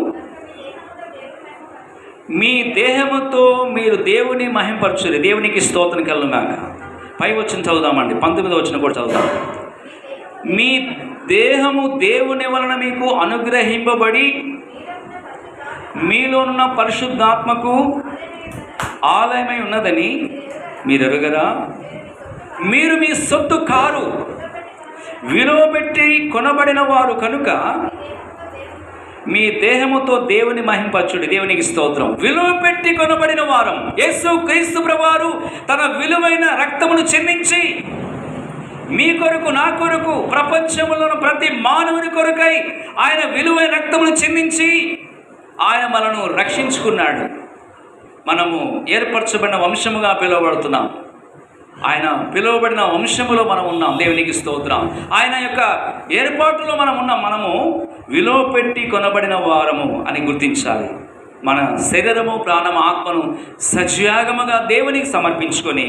మీ దేహముతో మీరు దేవుని మహింపరచుడి. దేవునికి స్తోత్రం కలుగుగాక. పై వచనం చదువుదామండి, 19వ వచనం కూడా చదువుదాం. మీ దేహము దేవుని వలన మీకు అనుగ్రహింపబడి మీలోనున్న పరిశుద్ధాత్మకు ఆలయమై ఉన్నదని మీరు ఎరుగరా? మీరు మీ సొత్తు కారు, విలువ పెట్టి కొనబడిన వారు కనుక మీ దేహముతో దేవుని మహింపరచుడి. దేవునికి స్తోత్రం. విలువ పెట్టి కొనబడిన వారం. యేసు క్రీస్తు ప్రభువారు తన విలువైన రక్తమును చెందించి మీ కొరకు, నా కొరకు, ప్రపంచంలోని ప్రతి మానవుని కొరకై ఆయన విలువైన రక్తమును చెందించి ఆయన మనను రక్షించుకున్నాడు. మనము ఏర్పరచబడిన వంశముగా పిలువబడుతున్నాం. ఆయన పిలువబడిన వంశములో మనం ఉన్నాం. దేవునికి స్తోత్రం. ఆయన యొక్క ఏర్పాటులో మనం ఉన్నాం. మనము విలువ పెట్టి కొనబడిన వారము అని గుర్తించాలి. మన శరీరము, ప్రాణము, ఆత్మను సజీవముగా దేవునికి సమర్పించుకొని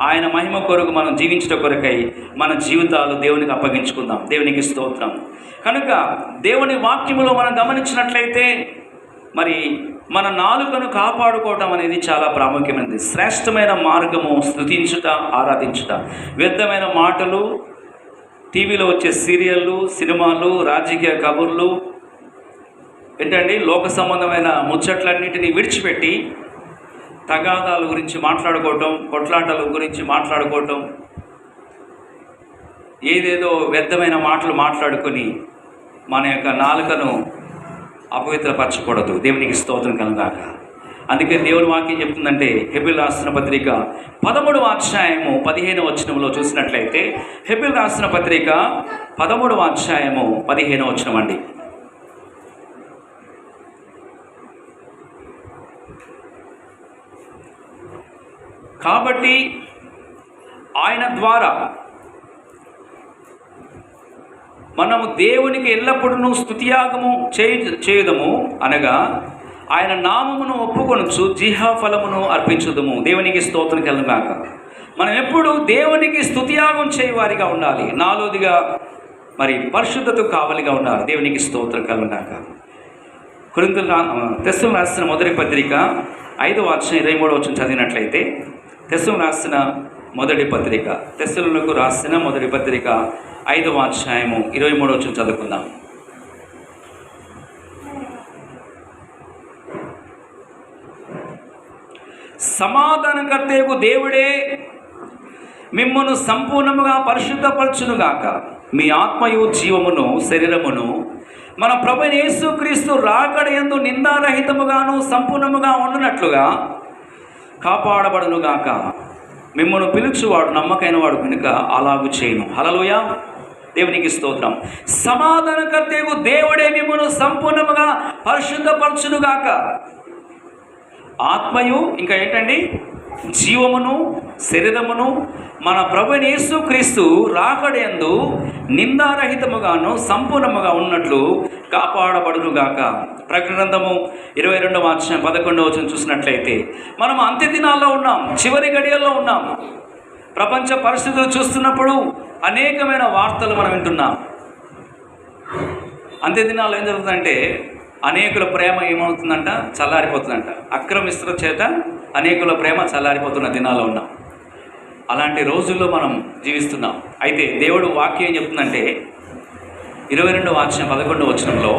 ఆయన మహిమ కొరకు మనం జీవించడం కొరకై మన జీవితాలు దేవునికి అప్పగించుకుందాం. దేవునికి స్తోత్రం. కనుక దేవుని వాక్యములో మనం గమనించినట్లయితే మన నాలుకను కాపాడుకోవటం అనేది చాలా ప్రాముఖ్యమైనది. శ్రేష్టమైన మార్గము స్తుతించుట, ఆరాధించుట. వ్యర్థమైన మాటలు, టీవీలో వచ్చే సీరియళ్ళు, సినిమాలు, రాజకీయ కబుర్లు ఏంటండి, లోక సంబంధమైన ముచ్చట్లన్నింటినీ విడిచిపెట్టి తగాదాల గురించి మాట్లాడుకోవటం, కొట్లాటల గురించి మాట్లాడుకోవటం, ఏదేదో వ్యర్థమైన మాటలు మాట్లాడుకొని మన యొక్క నాలుకను అపవిత్రపరచకూడదు. దేవునికి స్తోత్రం కలుగాక. అందుకే దేవుని వాక్యం చెప్తుందంటే హెబిల్ రాసిన పత్రిక 13వ అధ్యాయము 15వ వచనంలో చూసినట్లయితే, హెబిల్ రాసిన పత్రిక 13వ అధ్యాయము 15వ వచనం అండి. కాబట్టి ఆయన ద్వారా మనము దేవునికి ఎల్లప్పుడూ స్తుతియాగము చేయుదము, అనగా ఆయన నామమును ఒప్పుకొనుచు జిహా ఫలమును అర్పించుదము. దేవునికి స్తోత్రం కలుగుగాక. మనం ఎప్పుడు దేవునికి స్తుతియాగం చేయవారిగా ఉండాలి. నాలుగోదిగా మరి పరిశుద్ధతకు కావలిగా ఉండాలి. దేవునికి స్తోత్రం కలుగుగాక. తెస్సలోనికీయులకు రాసిన మొదటి పత్రిక 5వ అధ్యాయం 23వ వచనం చదివినట్లయితే, తెస్సలోనికీయులకు రాసిన మొదటి పత్రిక 5వ అధ్యాయము 23వ వచనం చదువుకుందాం. సమాధానకర్తయగు దేవుడే మిమ్మును సంపూర్ణముగా పరిశుద్ధపరచునుగాక. మీ ఆత్మయు జీవమును శరీరమును మన ప్రభువైన యేసుక్రీస్తు రాకడ యందు నిందారహితముగాను సంపూర్ణముగా ఉండునట్లుగా కాపాడబడునుగాక. మిమ్మల్ని పిలుచువాడు నమ్మకైన వాడు కనుక అలాగు చేయను. హల్లెలూయా. దేవునికి స్తోత్రం. సమాధానకర్తయగు దేవుడే మిమ్మల్ని సంపూర్ణముగా పరిశుద్ధపరచునుగాక. ఆత్మయు ఇంకా ఏంటండి, జీవమును శరీరమును మన ప్రభువైన యేసుక్రీస్తు రాకడయందు నిందారహితముగాను సంపూర్ణముగా ఉన్నట్లు కాపాడబడునుగాక. ప్రకటన గ్రంథము 22వ అధ్యాయం 11వ వచనం చూసినట్లయితే, మనం అంత్య దినాల్లో ఉన్నాం, చివరి గడియల్లో ఉన్నాం. ప్రపంచ పరిస్థితులు చూస్తున్నప్పుడు అనేకమైన వార్తలు మనం వింటున్నాం. అంత్య దినాల్లో ఏం జరుగుతుందంటే, అనేకుల ప్రేమ ఏమవుతుందంట, చల్లారిపోతుందంట. అక్రమిస్తుల చేత అనేకుల ప్రేమ చల్లారిపోతున్న దినాల్లో ఉన్నాం. అలాంటి రోజుల్లో మనం జీవిస్తున్నాం. అయితే దేవుడు వాక్యం ఏం చెప్తుందంటే, 22వ అధ్యాయం 11వ వచనంలో,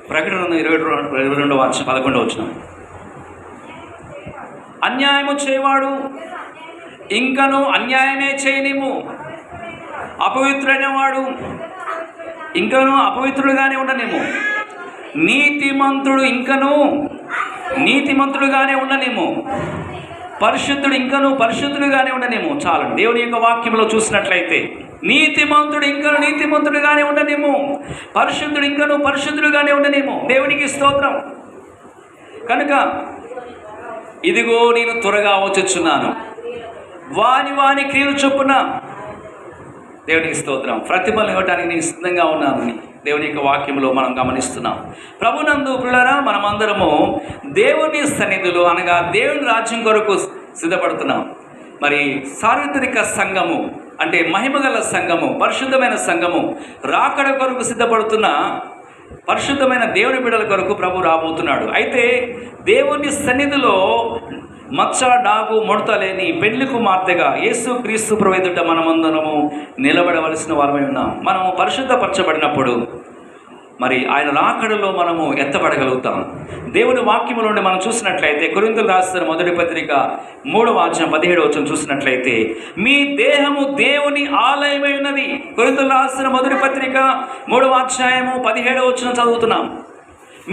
ప్రకటన 22వ అధ్యాయం 11వ వచనం, అన్యాయము చేయవాడు ఇంకను అన్యాయమే చేయనిము, అపవిత్రుడైన వాడు ఇంకను అపవిత్రుడుగానే ఉండనేమో, నీతిమంతుడు ఇంకను నీతిమంతుడుగానే ఉండనేమో, పరిశుద్ధుడు ఇంకను పరిశుద్ధుడుగానే ఉండనేమో. చాలండి. దేవుని యొక్క వాక్యంలో చూసినట్లయితే, నీతిమంతుడు ఇంకను నీతిమంతుడుగానే ఉండనేమో, పరిశుద్ధుడు ఇంకను పరిశుద్ధుడుగానే ఉండనేమో. దేవునికి స్తోత్రం. కనుక ఇదిగో నేను త్వరగా వచ్చుచున్నాను, వాని క్రియలు చొప్పున, దేవునికి స్తోత్రం, ప్రతిఫలం ఇవ్వడానికి నేను సిద్ధంగా ఉన్నానని దేవుని యొక్క వాక్యంలో మనం గమనిస్తున్నాం. ప్రభునందు ప్రియులారా, మనమందరము దేవుని సన్నిధిలో అనగా దేవుని రాజ్యం కొరకు సిద్ధపడుతున్నాం. మరి సార్వత్రిక సంఘము అంటే మహిమగల సంఘము, పరిశుద్ధమైన సంఘము, రాకడ కొరకు సిద్ధపడుతున్న పరిశుద్ధమైన దేవుని బిడ్డల కొరకు ప్రభు రాబోతున్నాడు. అయితే దేవుని సన్నిధిలో మచ్చ డాగు ముడత లేని పెళ్లి కుమార్తెగా యేసుక్రీస్తు ప్రభు ఎదుట మనమందరము నిలబడవలసిన వారమై ఉన్నాం. మనము పరిశుద్ధపరచబడినప్పుడు మరి ఆయన రాకడలో మనము ఎత్తబడగలుగుతాం. దేవుని వాక్యము నుండి మనం చూసినట్లయితే, కొరింథీయులకు రాసిన మొదటి పత్రిక 3వ అధ్యాయం 17వ వచనం చూసినట్లయితే, మీ దేహము దేవుని ఆలయమై ఉన్నది. కొరింథీయులకు రాసిన మొదటి పత్రిక 3వ అధ్యాయము 17వ వచనం చదువుతున్నాం.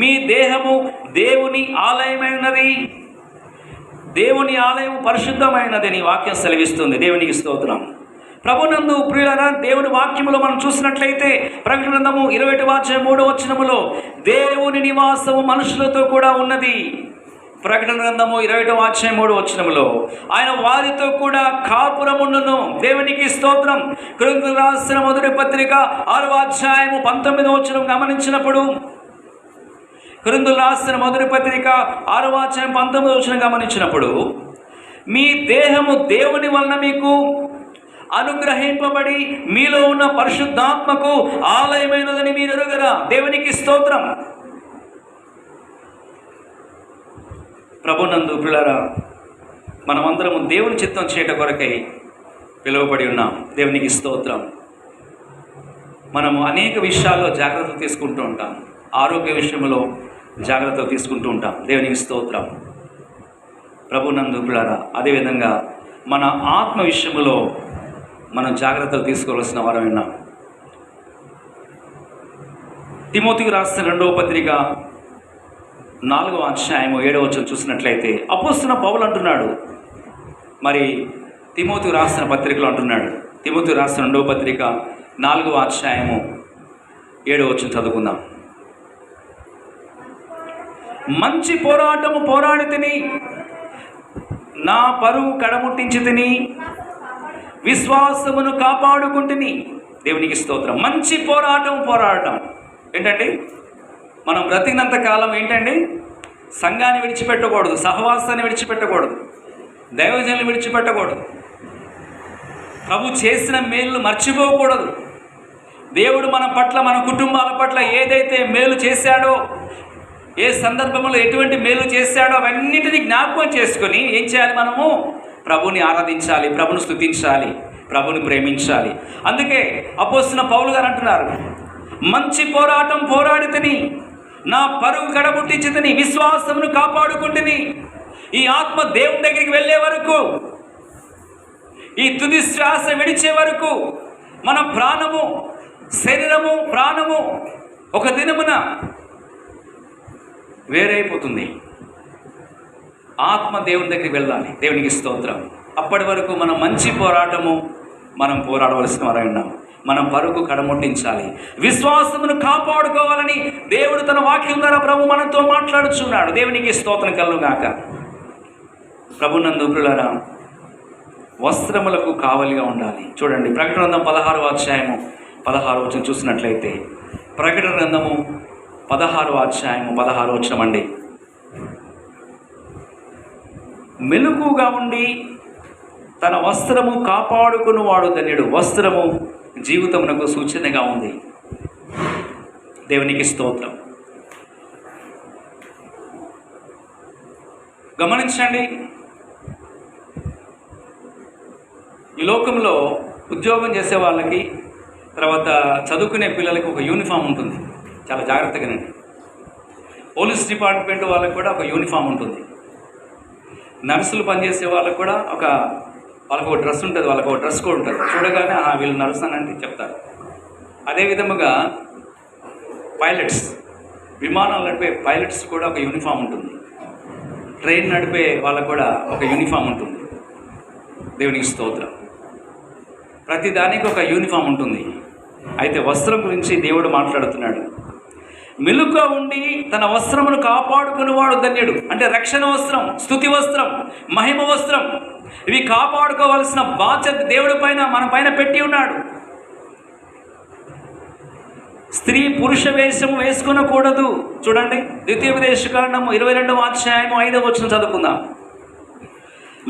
మీ దేహము దేవుని ఆలయమై ఉన్నది, దేవుని ఆలయం పరిశుద్ధమైనదని వాక్యం సెలవిస్తుంది. దేవునికి స్తోత్రం. ప్రభునందు ప్రియులారా, దేవుని వాక్యములో మనం చూసినట్లయితే, ప్రకటన గ్రంథము 20వ అధ్యాయం 3వ వచనములో, దేవుని నివాసము మనుషులతో కూడా ఉన్నది. ప్రకటన గ్రంథము 20వ అధ్యాయం 3వ వచనములో, ఆయన వారితో కూడా కాపురముండును. దేవునికి స్తోత్రం. కొరింథీయులకు రాసిన మొదటి పత్రిక 6వ అధ్యాయము 19వ వచనం గమనించినప్పుడు, కొరింథీయులకు రాసిన మొదటి పత్రిక 6వ అధ్యాయం 19వ వచనం గమనించినప్పుడు, మీ దేహము దేవుని వలన మీకు అనుగ్రహింపబడి మీలో ఉన్న పరిశుద్ధాత్మకు ఆలయమైనదని మీరు ఎరుగరా. దేవునికి స్తోత్రం. ప్రభునందు ప్రియులారా, మనమందరము దేవుని చిత్తం చేయట కొరకై పిలువబడి ఉన్నాం. దేవునికి స్తోత్రం. మనము అనేక విషయాల్లో జాగ్రత్తలు తీసుకుంటూ ఉంటాం. ఆరోగ్య విషయంలో జాగ్రత్తలు తీసుకుంటూ ఉంటాం. దేవునికి స్తోత్రం. ప్రభునందు ప్రియులారా, అదేవిధంగా మన ఆత్మ విషయంలో మనం జాగ్రత్తలు తీసుకోవాల్సిన వారం విన్నాం. తిమోతికి రాసిన 2వ పత్రిక 4వ అధ్యాయము 7వ వచనం చూసినట్లయితే అపోస్తలుడైన పౌలు అంటున్నాడు, మరి తిమోతికి రాసిన పత్రికలో అంటున్నాడు. తిమోతికి రాసిన 2వ పత్రిక 4వ అధ్యాయము 7వ వచనం చదువుకుందాం. మంచి పోరాటము పోరాడి తిని, నా పరువు కడముట్టించి తిని, విశ్వాసమును కాపాడుకుంటుని. దేవునికి స్తోత్రం. మంచి పోరాటం పోరాడటం ఏంటండి? మనం బ్రతికినంత కాలం ఏంటండి? సంఘాన్ని విడిచిపెట్టకూడదు, సహవాసాన్ని విడిచిపెట్టకూడదు, దైవజనులు విడిచిపెట్టకూడదు, ప్రభు చేసిన మేలు మర్చిపోకూడదు. దేవుడు మన పట్ల, మన కుటుంబాల పట్ల ఏదైతే మేలు చేశాడో, ఏ సందర్భంలో ఎటువంటి మేలు చేశాడో అవన్నిటినీ జ్ఞాపకం చేసుకొని ఏం చేయాలి? మనము ప్రభుని ఆరాధించాలి, ప్రభుని స్తుతించాలి, ప్రభుని ప్రేమించాలి. అందుకే అపోస్తలుడైన పౌలు గారు అంటున్నారు, మంచి పోరాటం పోరాడి తిని, నా పరువు కడముట్టించి తిని, విశ్వాసమును కాపాడుకుంటుని. ఈ ఆత్మ దేవుని దగ్గరికి వెళ్ళే వరకు, ఈ తుది శ్వాస విడిచే వరకు మన ప్రాణము, శరీరము, ప్రాణము ఒక దినమున వేరైపోతుంది. ఆత్మ దేవుని దగ్గరికి వెళ్ళాలి. దేవునికి స్తోత్రం. అప్పటి వరకు మనం మంచి పోరాటము మనం పోరాడవలసిన వారై ఉన్నాం. మనం పరుగు కడముట్టించాలి, విశ్వాసమును కాపాడుకోవాలని దేవుడు తన వాక్యం ద్వారా ప్రభు మనతో మాట్లాడుచున్నాడు. దేవునికి స్తోత్రం కలుగుగాక. ప్రభునందు ప్రియులారా, వస్త్రములకు కావలిగా ఉండాలి. చూడండి, ప్రకటన గ్రంథం 16వ అధ్యాయము 16వ వచనం చూసినట్లయితే, ప్రకటన గ్రంథము 16వ అధ్యాయము 16వ వచనం అండి. మెలకుగా ఉండి తన వస్త్రము కాపాడుకునివాడు ధన్యుడు. వస్త్రము జీవితమునకు సూచనగా ఉంది. దేవునికి స్తోత్రం. గమనించండి, ఈ లోకంలో ఉద్యోగం చేసే వాళ్ళకి, తర్వాత చదువుకునే పిల్లలకి ఒక యూనిఫామ్ ఉంటుంది. చాలా జాగ్రత్తగానండి. పోలీస్ డిపార్ట్మెంట్ వాళ్ళకి కూడా ఒక యూనిఫామ్ ఉంటుంది. నర్సులు పనిచేసే వాళ్ళకు కూడా వాళ్ళకు ఒక డ్రెస్ ఉంటుంది, వాళ్ళకు ఒక డ్రెస్ కోడ్ ఉంటుంది. చూడగానే వీళ్ళు నర్సు అని చెప్తారు. అదేవిధముగా పైలట్స్, విమానాలు నడిపే పైలట్స్ కూడా ఒక యూనిఫామ్ ఉంటుంది. ట్రైన్ నడిపే వాళ్ళకు కూడా ఒక యూనిఫామ్ ఉంటుంది. దేవునికి స్తోత్రం. ప్రతి దానికి ఒక యూనిఫామ్ ఉంటుంది. అయితే వస్త్రం గురించి దేవుడు మాట్లాడుతున్నాడు. మెలుగుగా ఉండి తన వస్త్రమును కాపాడుకునేవాడు ధన్యుడు. అంటే రక్షణ వస్త్రం, స్తుతి వస్త్రం, మహిమ వస్త్రం, ఇవి కాపాడుకోవాల్సిన బాధ్యత దేవుడి పైన, మన పైన పెట్టి ఉన్నాడు. స్త్రీ పురుష వేషము వేసుకునకూడదు. చూడండి, ద్వితీయోపదేశకాండము 22వ అధ్యాయము 5వ వచనం చదువుకుందాం.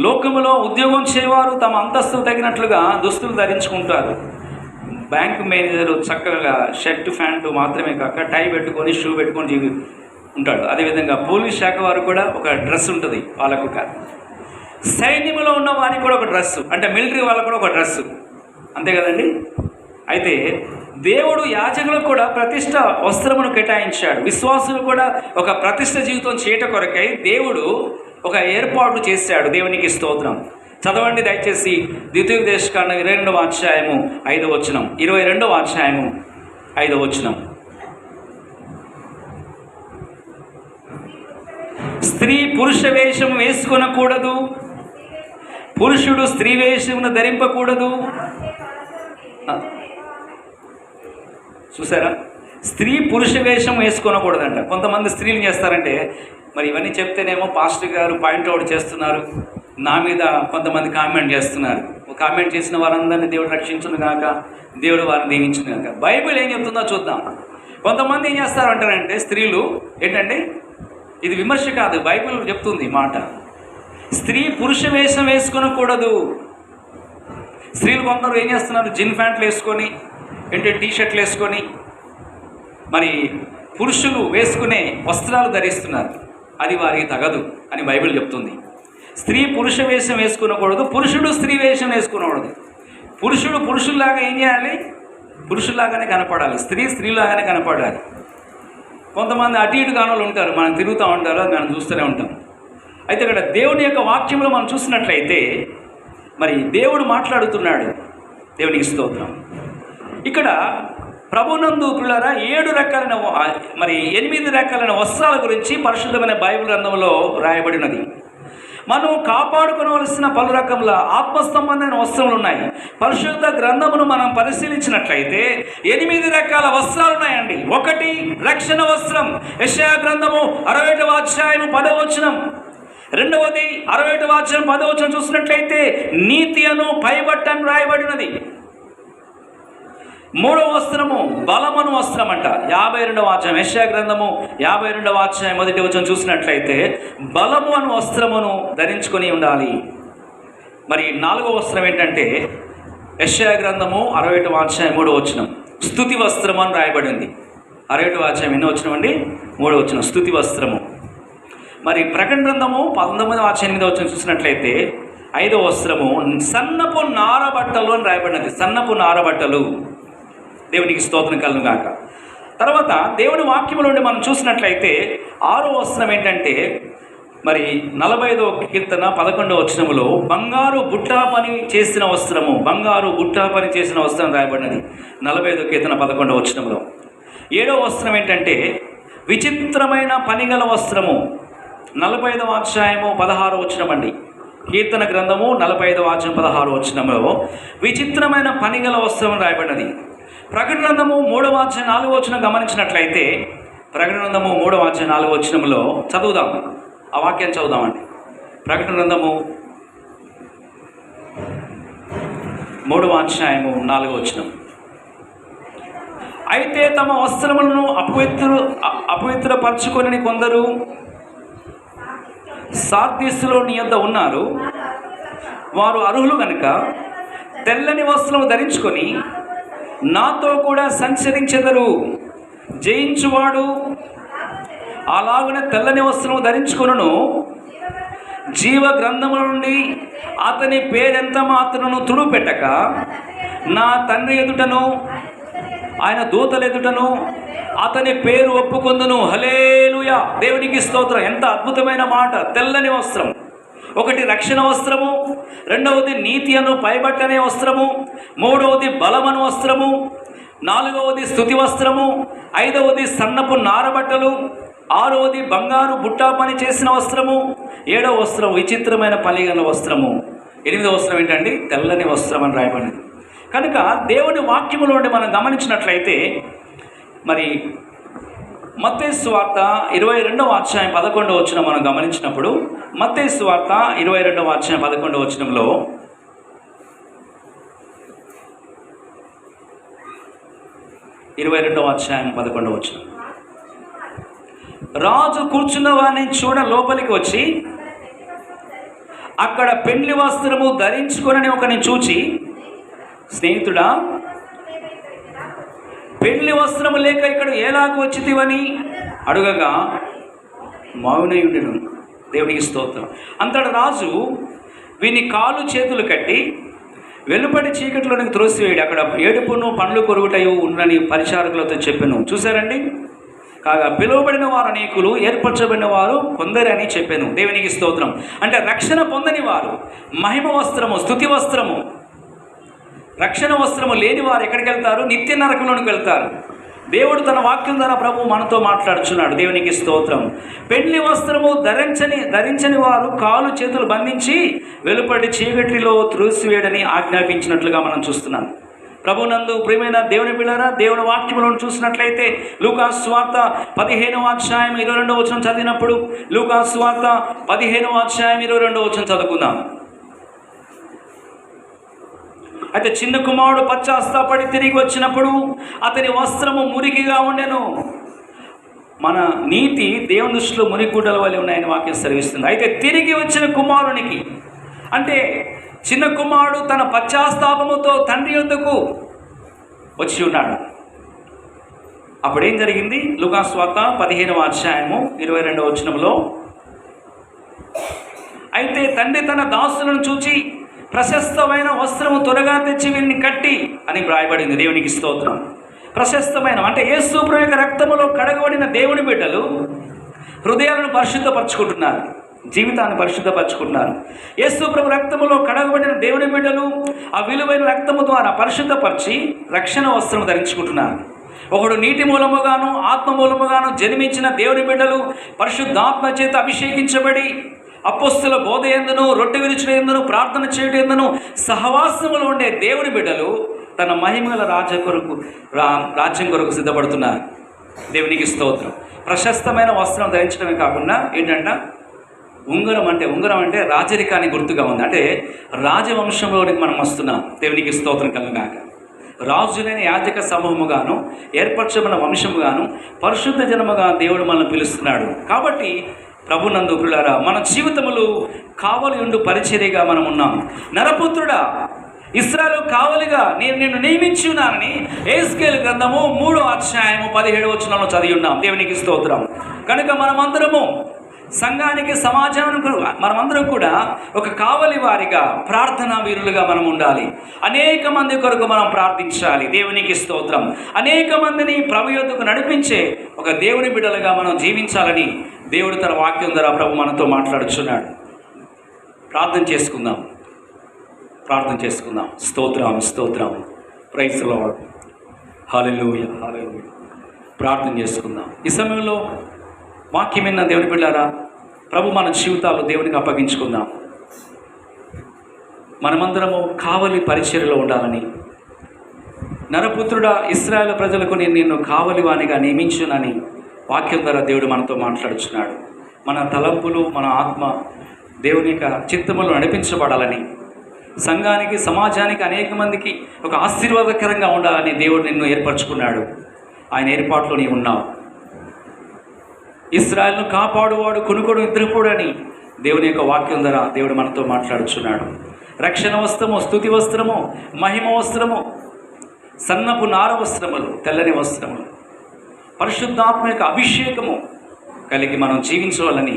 లోకములో ఉద్యోగం చేయవారు తమ అంతస్తు తగినట్లుగా దుస్తులు ధరించుకుంటారు. బ్యాంకు మేనేజరు చక్కగా షర్ట్ ప్యాంటు మాత్రమే కాక టై పెట్టుకొని, షూ పెట్టుకొని ఉంటాడు. అదేవిధంగా పోలీస్ శాఖ వారు కూడా ఒక డ్రెస్ ఉంటుంది వాళ్ళకు. సైన్యంలో ఉన్న వారికి కూడా ఒక డ్రెస్సు, అంటే మిలిటరీ వాళ్ళకు కూడా ఒక డ్రెస్సు, అంతే కదండి. అయితే దేవుడు యాజకులకు కూడా ప్రతిష్ట వస్త్రమును కేటాయించాడు. విశ్వాసులు కూడా ఒక ప్రతిష్ట జీవితం చేయట కొరకై దేవుడు ఒక ఏర్పాటు చేశాడు. దేవునికి స్తోత్రం. చదవండి దయచేసి ద్వితీయోపదేశకాండం 22వ అధ్యాయము 5వ వచనం, 22వ అధ్యాయము 5వ వచనం. స్త్రీ పురుష వేషం వేసుకొనకూడదు, పురుషుడు స్త్రీ వేషమును ధరింపకూడదు. చూసారా, స్త్రీ పురుష వేషం వేసుకోనకూడదంట. కొంతమంది స్త్రీలు చేస్తారంటే, మరి ఇవన్నీ చెప్తేనేమో పాస్టర్ గారు పాయింట్అవుట్ చేస్తున్నారు, నా మీద కొంతమంది కామెంట్ చేస్తున్నారు. కామెంట్ చేసిన వారందరినీ దేవుడు రక్షించును గాక, దేవుడు వారిని దీవించును గాక. బైబిల్ ఏం చెప్తుందో చూద్దాం. కొంతమంది ఏం చేస్తారంటారంటే, స్త్రీలు ఏంటంటే, ఇది విమర్శ కాదు, బైబిల్ చెప్తుంది మాట. స్త్రీ పురుష వేషం వేసుకొనకూడదు. స్త్రీలు కొందరు ఏం చేస్తున్నారు, జీన్ ప్యాంట్లు వేసుకొని, ఏంటంటే టీషర్ట్లు వేసుకొని, మరి పురుషులు వేసుకునే వస్త్రాలు ధరిస్తున్నారు. అది వారికి తగదు అని బైబిల్ చెప్తుంది. స్త్రీ పురుష వేషం వేసుకునకూడదు, పురుషుడు స్త్రీ వేషం వేసుకునకూడదు. పురుషుడు పురుషుల్లాగా ఏం చేయాలి, పురుషుల్లాగానే కనపడాలి, స్త్రీ స్త్రీలాగానే కనపడాలి. కొంతమంది అటు ఇటు కానులు ఉంటారు, మనం తిరుగుతూ ఉంటారు, అది మనం చూస్తూనే ఉంటాం. అయితే ఇక్కడ దేవుని యొక్క వాక్యంలో మనం చూసినట్లయితే, మరి దేవుడు మాట్లాడుతున్నాడు. దేవునికి స్తోత్రం. ఇక్కడ ప్రభునందు ప్రియులారా 7 రకాలైన మరి 8 రకాలైన వస్త్రాల గురించి పరిశుద్ధమైన బైబిల్ గ్రంథంలో రాయబడినది. మనం కాపాడుకోవలసిన పలు రకముల ఆత్మ సంబంధమైన వస్త్రములు ఉన్నాయి. పరిశుద్ధ గ్రంథమును మనం పరిశీలించినట్లయితే 8 రకాల వస్త్రాలు ఉన్నాయండి. 1 రక్షణ వస్త్రం, యెషయా గ్రంథము 61వ అధ్యాయము 10వ వచనం. 2వది 61వ అధ్యాయం 10వ వచనం చూసినట్లయితే నీతి అను పైబట్ట అని రాయబడినది. 3వ వస్త్రము బలమను వస్త్రం అంట. 52వ అధ్యాయం యెషయా గ్రంథము 52వ అధ్యాయం 1వ వచనం చూసినట్లయితే బలము అను వస్త్రమును ధరించుకొని ఉండాలి. మరి 4వ వస్త్రం ఏంటంటే యెషయా గ్రంథము 61వ అధ్యాయం 3వ వచనం స్తుతి వస్త్రము అని రాయబడింది. 61వ అధ్యాయం ఎన్నో వచనం అండి? 3వ వచనం స్తుతి వస్త్రము. మరి ప్రకటన గ్రంథము 19వ అధ్యాయం 8వ వచనం చూసినట్లయితే 5వ వస్త్రము సన్నపు నారబట్టలు అని రాయబడినది. సన్నపు నారబట్టలు. దేవునికి స్తోత్రం కలుగును గాక. తర్వాత దేవుని వాక్యము నుండి మనం చూసినట్లయితే 6వ వస్త్రం ఏంటంటే మరి 45వ కీర్తన 11వ వచనములో బంగారు బుట్టా పని చేసిన వస్త్రము, బంగారు బుట్టా పని చేసిన వస్త్రం రాయబడినది 45వ కీర్తన 11వ వచనములో. 7వ వస్త్రం ఏంటంటే విచిత్రమైన పనిగల వస్త్రము, 45వ అధ్యాయము 16వ వచనం అండి. కీర్తన గ్రంథము 45వ అధ్యాయం 16వ వచనంలో విచిత్రమైన పనిగల వస్త్రం రాయబడినది. ప్రకటన గ్రంథము 3వ అధ్యాయం 4వ వచనం గమనించినట్లయితే ప్రకటన గ్రంథము 3వ అధ్యాయం 4వ వచనంలో చదువుదాం, ఆ వాక్యాన్ని చదువుదామండి. ప్రకటన గ్రంథము 3వ అధ్యాయము 4వ వచనం. అయితే తమ వస్త్రములను అపవిత్రపరచుకొని కొందరు సార్దీసులో నీ యొద్ద ఉన్నారు. వారు అర్హులు గనుక తెల్లని వస్త్రము ధరించుకొని నాతో కూడా సంచరించెదరు. జయించువాడు అలాగున తెల్లని వస్త్రము ధరించుకొనును. జీవ గ్రంథముల నుండి అతని పేరెంత మాత్రను తుడుపెట్టక నా తండ్రి ఎదుటను ఆయన దూతల ఎదుటను అతని పేరు ఒప్పుకొందును. హల్లెలూయా, దేవునికి స్తోత్రం. ఎంత అద్భుతమైన మాట! తెల్లని వస్త్రం. 1 రక్షణ వస్త్రము, 2వది నీతి అను పైబట్టనే వస్త్రము, 3వది బలమను వస్త్రము, 4వది స్తుతి వస్త్రము, 5వది సన్నపు నారబట్టలు, 6వది బంగారు బుట్టా పని చేసిన వస్త్రము, 7వ వస్త్రం విచిత్రమైన పలిగల వస్త్రము, 8వ వస్త్రం ఏంటండి? తెల్లని వస్త్రం అని రాయబడింది. కనుక దేవుని వాక్యములో నుండి మనం గమనించినట్లయితే మరి మత్తయి సువార్త 22వ అధ్యాయం 11వ వచనం మనం గమనించినప్పుడు మత్తయి సువార్త 22వ అధ్యాయం 11వ వచనంలో రాజు కూర్చున్న వారిని చూడ లోపలికి వచ్చి అక్కడ పెండ్లి వస్త్రము ధరించుకొనని ఒకని చూచి, స్నేహితుడా, పెళ్లి వస్త్రము లేక ఇక్కడ ఎలాగూ వచ్చితివని అడుగగా మౌనయుండెను. దేవునికి స్తోత్రం. అంతటి రాజు వీని కాళ్ళు చేతులు కట్టి వెలుపటి చీకటిలోనికి త్రోసివేయడు, అక్కడ ఏడుపును పండ్లు కొరుగుటయు ఉన్నని పరిచారకులతో చెప్పెను. చూసారండి? కాగా పిలువబడిన వారు అనేకులు, ఏర్పరచబడిన వారు కొందరని చెప్పాను. దేవునికి స్తోత్రం. అంటే రక్షణ పొందని వారు మహిమ వస్త్రము, స్తుతి వస్త్రము, రక్షణ వస్త్రము లేని వారు ఎక్కడికి వెళ్తారు? నిత్య నరకంలోనికి వెళ్తారు. దేవుడు తన వాక్యం ద్వారా ప్రభు మనతో మాట్లాడుచున్నాడు. దేవునికి స్తోత్రం. పెండ్లి వస్త్రము ధరించని వారు కాలు చేతులు బంధించి వెలుపటి చీకటిలో త్రోసివేయడని ఆజ్ఞాపించినట్లుగా మనం చూస్తున్నాం. ప్రభునందు ప్రియమైన దేవుని బిడ్డలారా, దేవుని వాక్యములను చూసినట్లయితే లూకాసు సువార్త 15వ అధ్యాయం 22వ వచనం చదివినప్పుడు లూకాసు సువార్త 15వ అధ్యాయం 22వ వచనం చదువుకుందాం. అయితే చిన్న కుమారుడు పశ్చాత్తాపడి తిరిగి వచ్చినప్పుడు అతని వస్త్రము మురికిగా ఉండెను. మన నీతి దేవుని దృష్టిలో మురిగుడ్డల వలె ఉన్నాయని వాక్యం సెలవిస్తుంది. అయితే తిరిగి వచ్చిన కుమారునికి, అంటే చిన్న కుమారుడు తన పశ్చాత్తాపముతో తండ్రి యొద్దకు వచ్చి ఉన్నాడు. అప్పుడేం జరిగింది? లూకాసు సువార్త 15వ అధ్యాయము 22వ వచనంలో, అయితే తండ్రి తన దాసులను చూచి ప్రశస్తమైన వస్త్రము త్వరగా తెచ్చి వీరిని కట్టి అని వ్రాయబడింది. దేవునికి స్తోత్రం. ప్రశస్తమైన అంటే యేసు ప్రభు యొక్క రక్తములో కడగబడిన దేవుని బిడ్డలు హృదయాలను పరిశుద్ధపరచుకుంటున్నారు, జీవితాన్ని పరిశుద్ధపరచుకుంటున్నారు. యేసు ప్రభు రక్తములో కడగబడిన దేవుని బిడ్డలు ఆ విలువైన రక్తము ద్వారా పరిశుద్ధపరిచి రక్షణ వస్త్రము ధరించుకుంటున్నారు. ఒకడు నీటి మూలముగాను ఆత్మ మూలముగాను జన్మించిన దేవుని బిడ్డలు పరిశుద్ధాత్మ చేత అభిషేకించబడి అపొస్తలుల బోధ యందును రొట్టె విరుచుట యందును ప్రార్థన చేయడం యందును సహవాసములో ఉండే దేవుని బిడ్డలు తన మహిమగల రాజ్యం కొరకు సిద్ధపడుతున్నారు. దేవునికి స్తోత్రం. ప్రశస్తమైన వస్త్రం ధరించడమే కాకుండా ఏంటంట, ఉంగరం అంటే రాజరికానికి గుర్తుగా ఉంది. అంటే రాజవంశంలోనికి మనం వస్తున్నాం. దేవునికి స్తోత్రం కలుగుగాక. రాజులైన యాజక సమూహముగాను ఏర్పరచబడిన వంశముగాను పరిశుద్ధ జనముగా దేవుడు మనల్ని పిలుస్తున్నాడు. కాబట్టి ప్రభునందు ప్రియులారా, మన జీవితములు కావలి ఉండు పరిచర్యగా మనం ఉన్నాం. నరపుత్రుడా, ఇశ్రాయేలు కావలిగా నేను నిన్ను నియమించి ఉన్నానని యెహెజ్కేలు గ్రంథము 3:17 చదివి ఉన్నాం. దేవునికి స్తోత్రం. కనుక మనమందరము సంఘానికి, సమాజానికి మనమందరం కూడా ఒక కావలి వారిగా, ప్రార్థనా వీరులుగా మనం ఉండాలి. అనేక మంది కొరకు మనం ప్రార్థించాలి. దేవునికి స్తోత్రం. అనేక మందిని ప్రభు యొద్దకు నడిపించే ఒక దేవుని బిడ్డలుగా మనం జీవించాలని దేవుడు తన వాక్యం ద్వారా ప్రభు మనతో మాట్లాడుచున్నాడు. ప్రార్థన చేసుకుందాం. స్తోత్రం. Praise the lord. హల్లెలూయా. ప్రార్థన చేసుకుందాం. ఈ సమయంలో వాక్యం విన్న దేవుని బిడ్డలారా, ప్రభు మన జీవితాలు దేవునికి అప్పగించుకుందాం. మనమందరము కావలి పరిచర్యలో ఉండాలని, నరపుత్రుడా, ఇశ్రాయేలు ప్రజలకు నేను నిన్ను కావలి వానిగా నియమించునని వాక్యం ద్వారా దేవుడు మనతో మాట్లాడుచున్నాడు. మన తలంపులు, మన ఆత్మ దేవుని యొక్క చిత్తములు నడిపించబడాలని, సంఘానికి, సమాజానికి, అనేక మందికి ఒక ఆశీర్వాదకరంగా ఉండాలని దేవుడు నిన్ను ఏర్పరచుకున్నాడు. ఆయన ఏర్పాట్లో నీవు ఉన్నావు. ఇశ్రాయేలును కాపాడువాడు కొనుకోడు నిద్రపోడని దేవుని యొక్క వాక్యం ద్వారా దేవుడు మనతో మాట్లాడుచున్నాడు. రక్షణ వస్త్రము, స్తుతి వస్త్రము, మహిమ వస్త్రము, సన్నపు నార వస్త్రములు, తెల్లని వస్త్రములు, పరిశుద్ధాత్మ యొక్క అభిషేకము కలిగి మనం జీవించాలని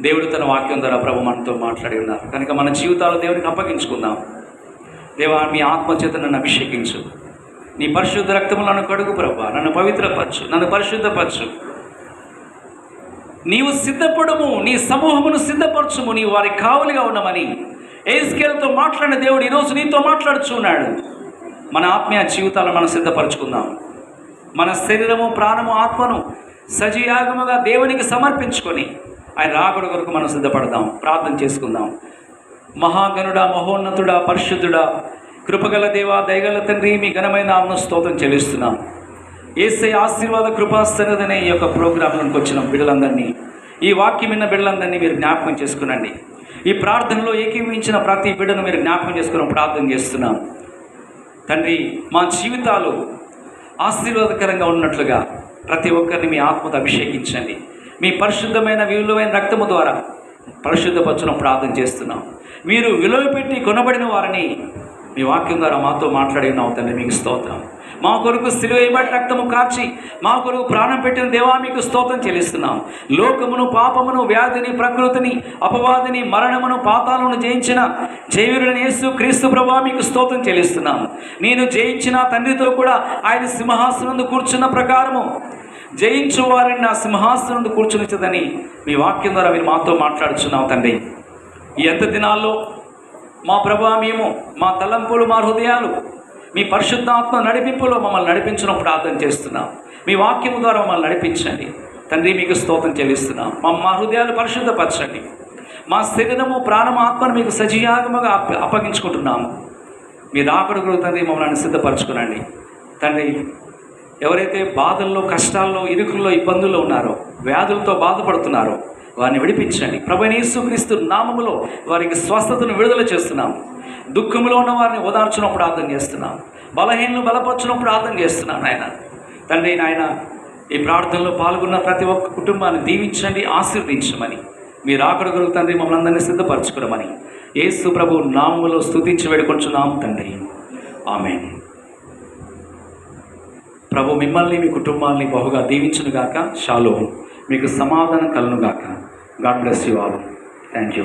దేవుడు తన వాక్యం ద్వారా ప్రభు మనతో మాట్లాడి ఉన్నారు. కనుక మన జీవితాలు దేవునికి అప్పగించుకుందాం. దేవా, మీ ఆత్మచేత నన్ను అభిషేకించు. నీ పరిశుద్ధ రక్తములు నన్ను కడుగు ప్రభా. నన్ను పవిత్రపరచు, నన్ను పరిశుద్ధపరచు. నీవు సిద్ధపడము, నీ సమూహమును సిద్ధపరచుము, నీవు వారికి కావలిగా ఉండమని యెహెజ్కేలుతో మాట్లాడిన దేవుడు ఈరోజు నీతో మాట్లాడుచున్నాడు. మన ఆత్మీయ జీవితాలను మనం సిద్ధపరచుకుందాం. మన శరీరము, ప్రాణము, ఆత్మను సజీయాగముగా దేవునికి సమర్పించుకొని ఆయన రాకడ కొరకు మనం సిద్ధపడదాం. ప్రార్థన చేసుకుందాం. మహాగణుడా, మహోన్నతుడా, పరిశుద్ధుడా, కృపగల దేవా, దయగల తండ్రి, మీ ఘనమైన నామమున స్తోత్రం చెల్లిస్తున్నాం. యేసయ్య ఆశీర్వాద కృపాసన్నదనే ఈ యొక్క ప్రోగ్రాంలోకి వచ్చిన బిడ్డలందరినీ, ఈ వాక్యం విన్న బిడ్డలందరినీ మీరు జ్ఞాపకం చేసుకునండి. ఈ ప్రార్థనలో ఏకీభవించిన ప్రతి బిడ్డను మీరు జ్ఞాపకం చేసుకుని ప్రార్థన చేస్తున్నాం. తండ్రి, మా జీవితాలు ఆశీర్వాదకరంగా ఉన్నట్లుగా ప్రతి ఒక్కరిని మీ ఆత్మతో అభిషేకించండి. మీ పరిశుద్ధమైన విలువైన రక్తము ద్వారా పరిశుద్ధపరచడం ప్రార్థన చేస్తున్నాం. మీరు విలువ పెట్టి కొనబడిన వారిని మీ వాక్యం ద్వారా మాతో మాట్లాడి ఉన్నావు తండ్రి. మీకు స్తోత్రం. మా కొరకు సిలువ వేయబడి రక్తము కార్చి మా కొరకు ప్రాణం పెట్టిన దేవా, మీకు స్తోత్రం చెల్లిస్తున్నాం. లోకమును, పాపమును, వ్యాధిని, ప్రకృతిని, అపవాదిని, మరణమును, పాతాలను జయించిన జయవీరుడైన యేసు క్రీస్తు ప్రభువా, మీకు స్తోత్రం చెల్లిస్తున్నాం. నేను జయించిన తండ్రితో కూడా ఆయన సింహాసనందు కూర్చున్న ప్రకారము జయించు వారిని నా సింహాసనందు కూర్చునిచ్చదని మీ వాక్యం ద్వారా మీరు మాతో మాట్లాడుచున్నావు తండ్రి. ఈ ఎంత దినాల్లో మా ప్రభువా, మేము మా తలంపులు, మా హృదయాలు మీ పరిశుద్ధాత్మ నడిపింపులో మమ్మల్ని నడిపించడం ప్రార్థన చేస్తున్నాం. మీ వాక్యము ద్వారా మమ్మల్ని నడిపించండి తండ్రి. మీకు స్తోత్రం చెల్లిస్తున్నాం. మా హృదయాలు పరిశుద్ధపరచండి. మా శరీరము, ప్రాణము, ఆత్మను మీకు సజీయాగముగా అప్పగించుకుంటున్నాము. మీరు రాకడ తండ్రి మమ్మల్ని సిద్ధపరచుకునండి తండ్రి. ఎవరైతే బాధల్లో, కష్టాల్లో, ఇరుకుల్లో, ఇబ్బందుల్లో ఉన్నారో, వ్యాధులతో బాధపడుతున్నారో వారిని విడిపించండి. ప్రభువైన యేసుక్రీస్తు నామములో వారికి స్వస్థతను విడుదల చేస్తున్నాం. దుఃఖంలో ఉన్న వారిని ఓదార్చడం ప్రార్థన చేస్తున్నాం. బలహీనలు బలపరచడం ప్రార్థన చేస్తున్నాం నాయన తండ్రి. నాయన, ఈ ప్రార్థనలో పాల్గొన్న ప్రతి ఒక్క కుటుంబాన్ని దీవించండి, ఆశీర్వదించమని మీరు రాకడ తండ్రి మమ్మల్ని అందరినీ సిద్ధపరచుకోమని యేసు ప్రభు నామములో స్తుతించి వేడుకొంచున్నాం తండ్రి. ఆమేన్. ప్రభు మిమ్మల్ని, మీ కుటుంబాన్ని బహుగా దీవించునుగాక. షాలోమ్. మీకు సమాధానం కలుగునుగాక. God bless you all. Thank you.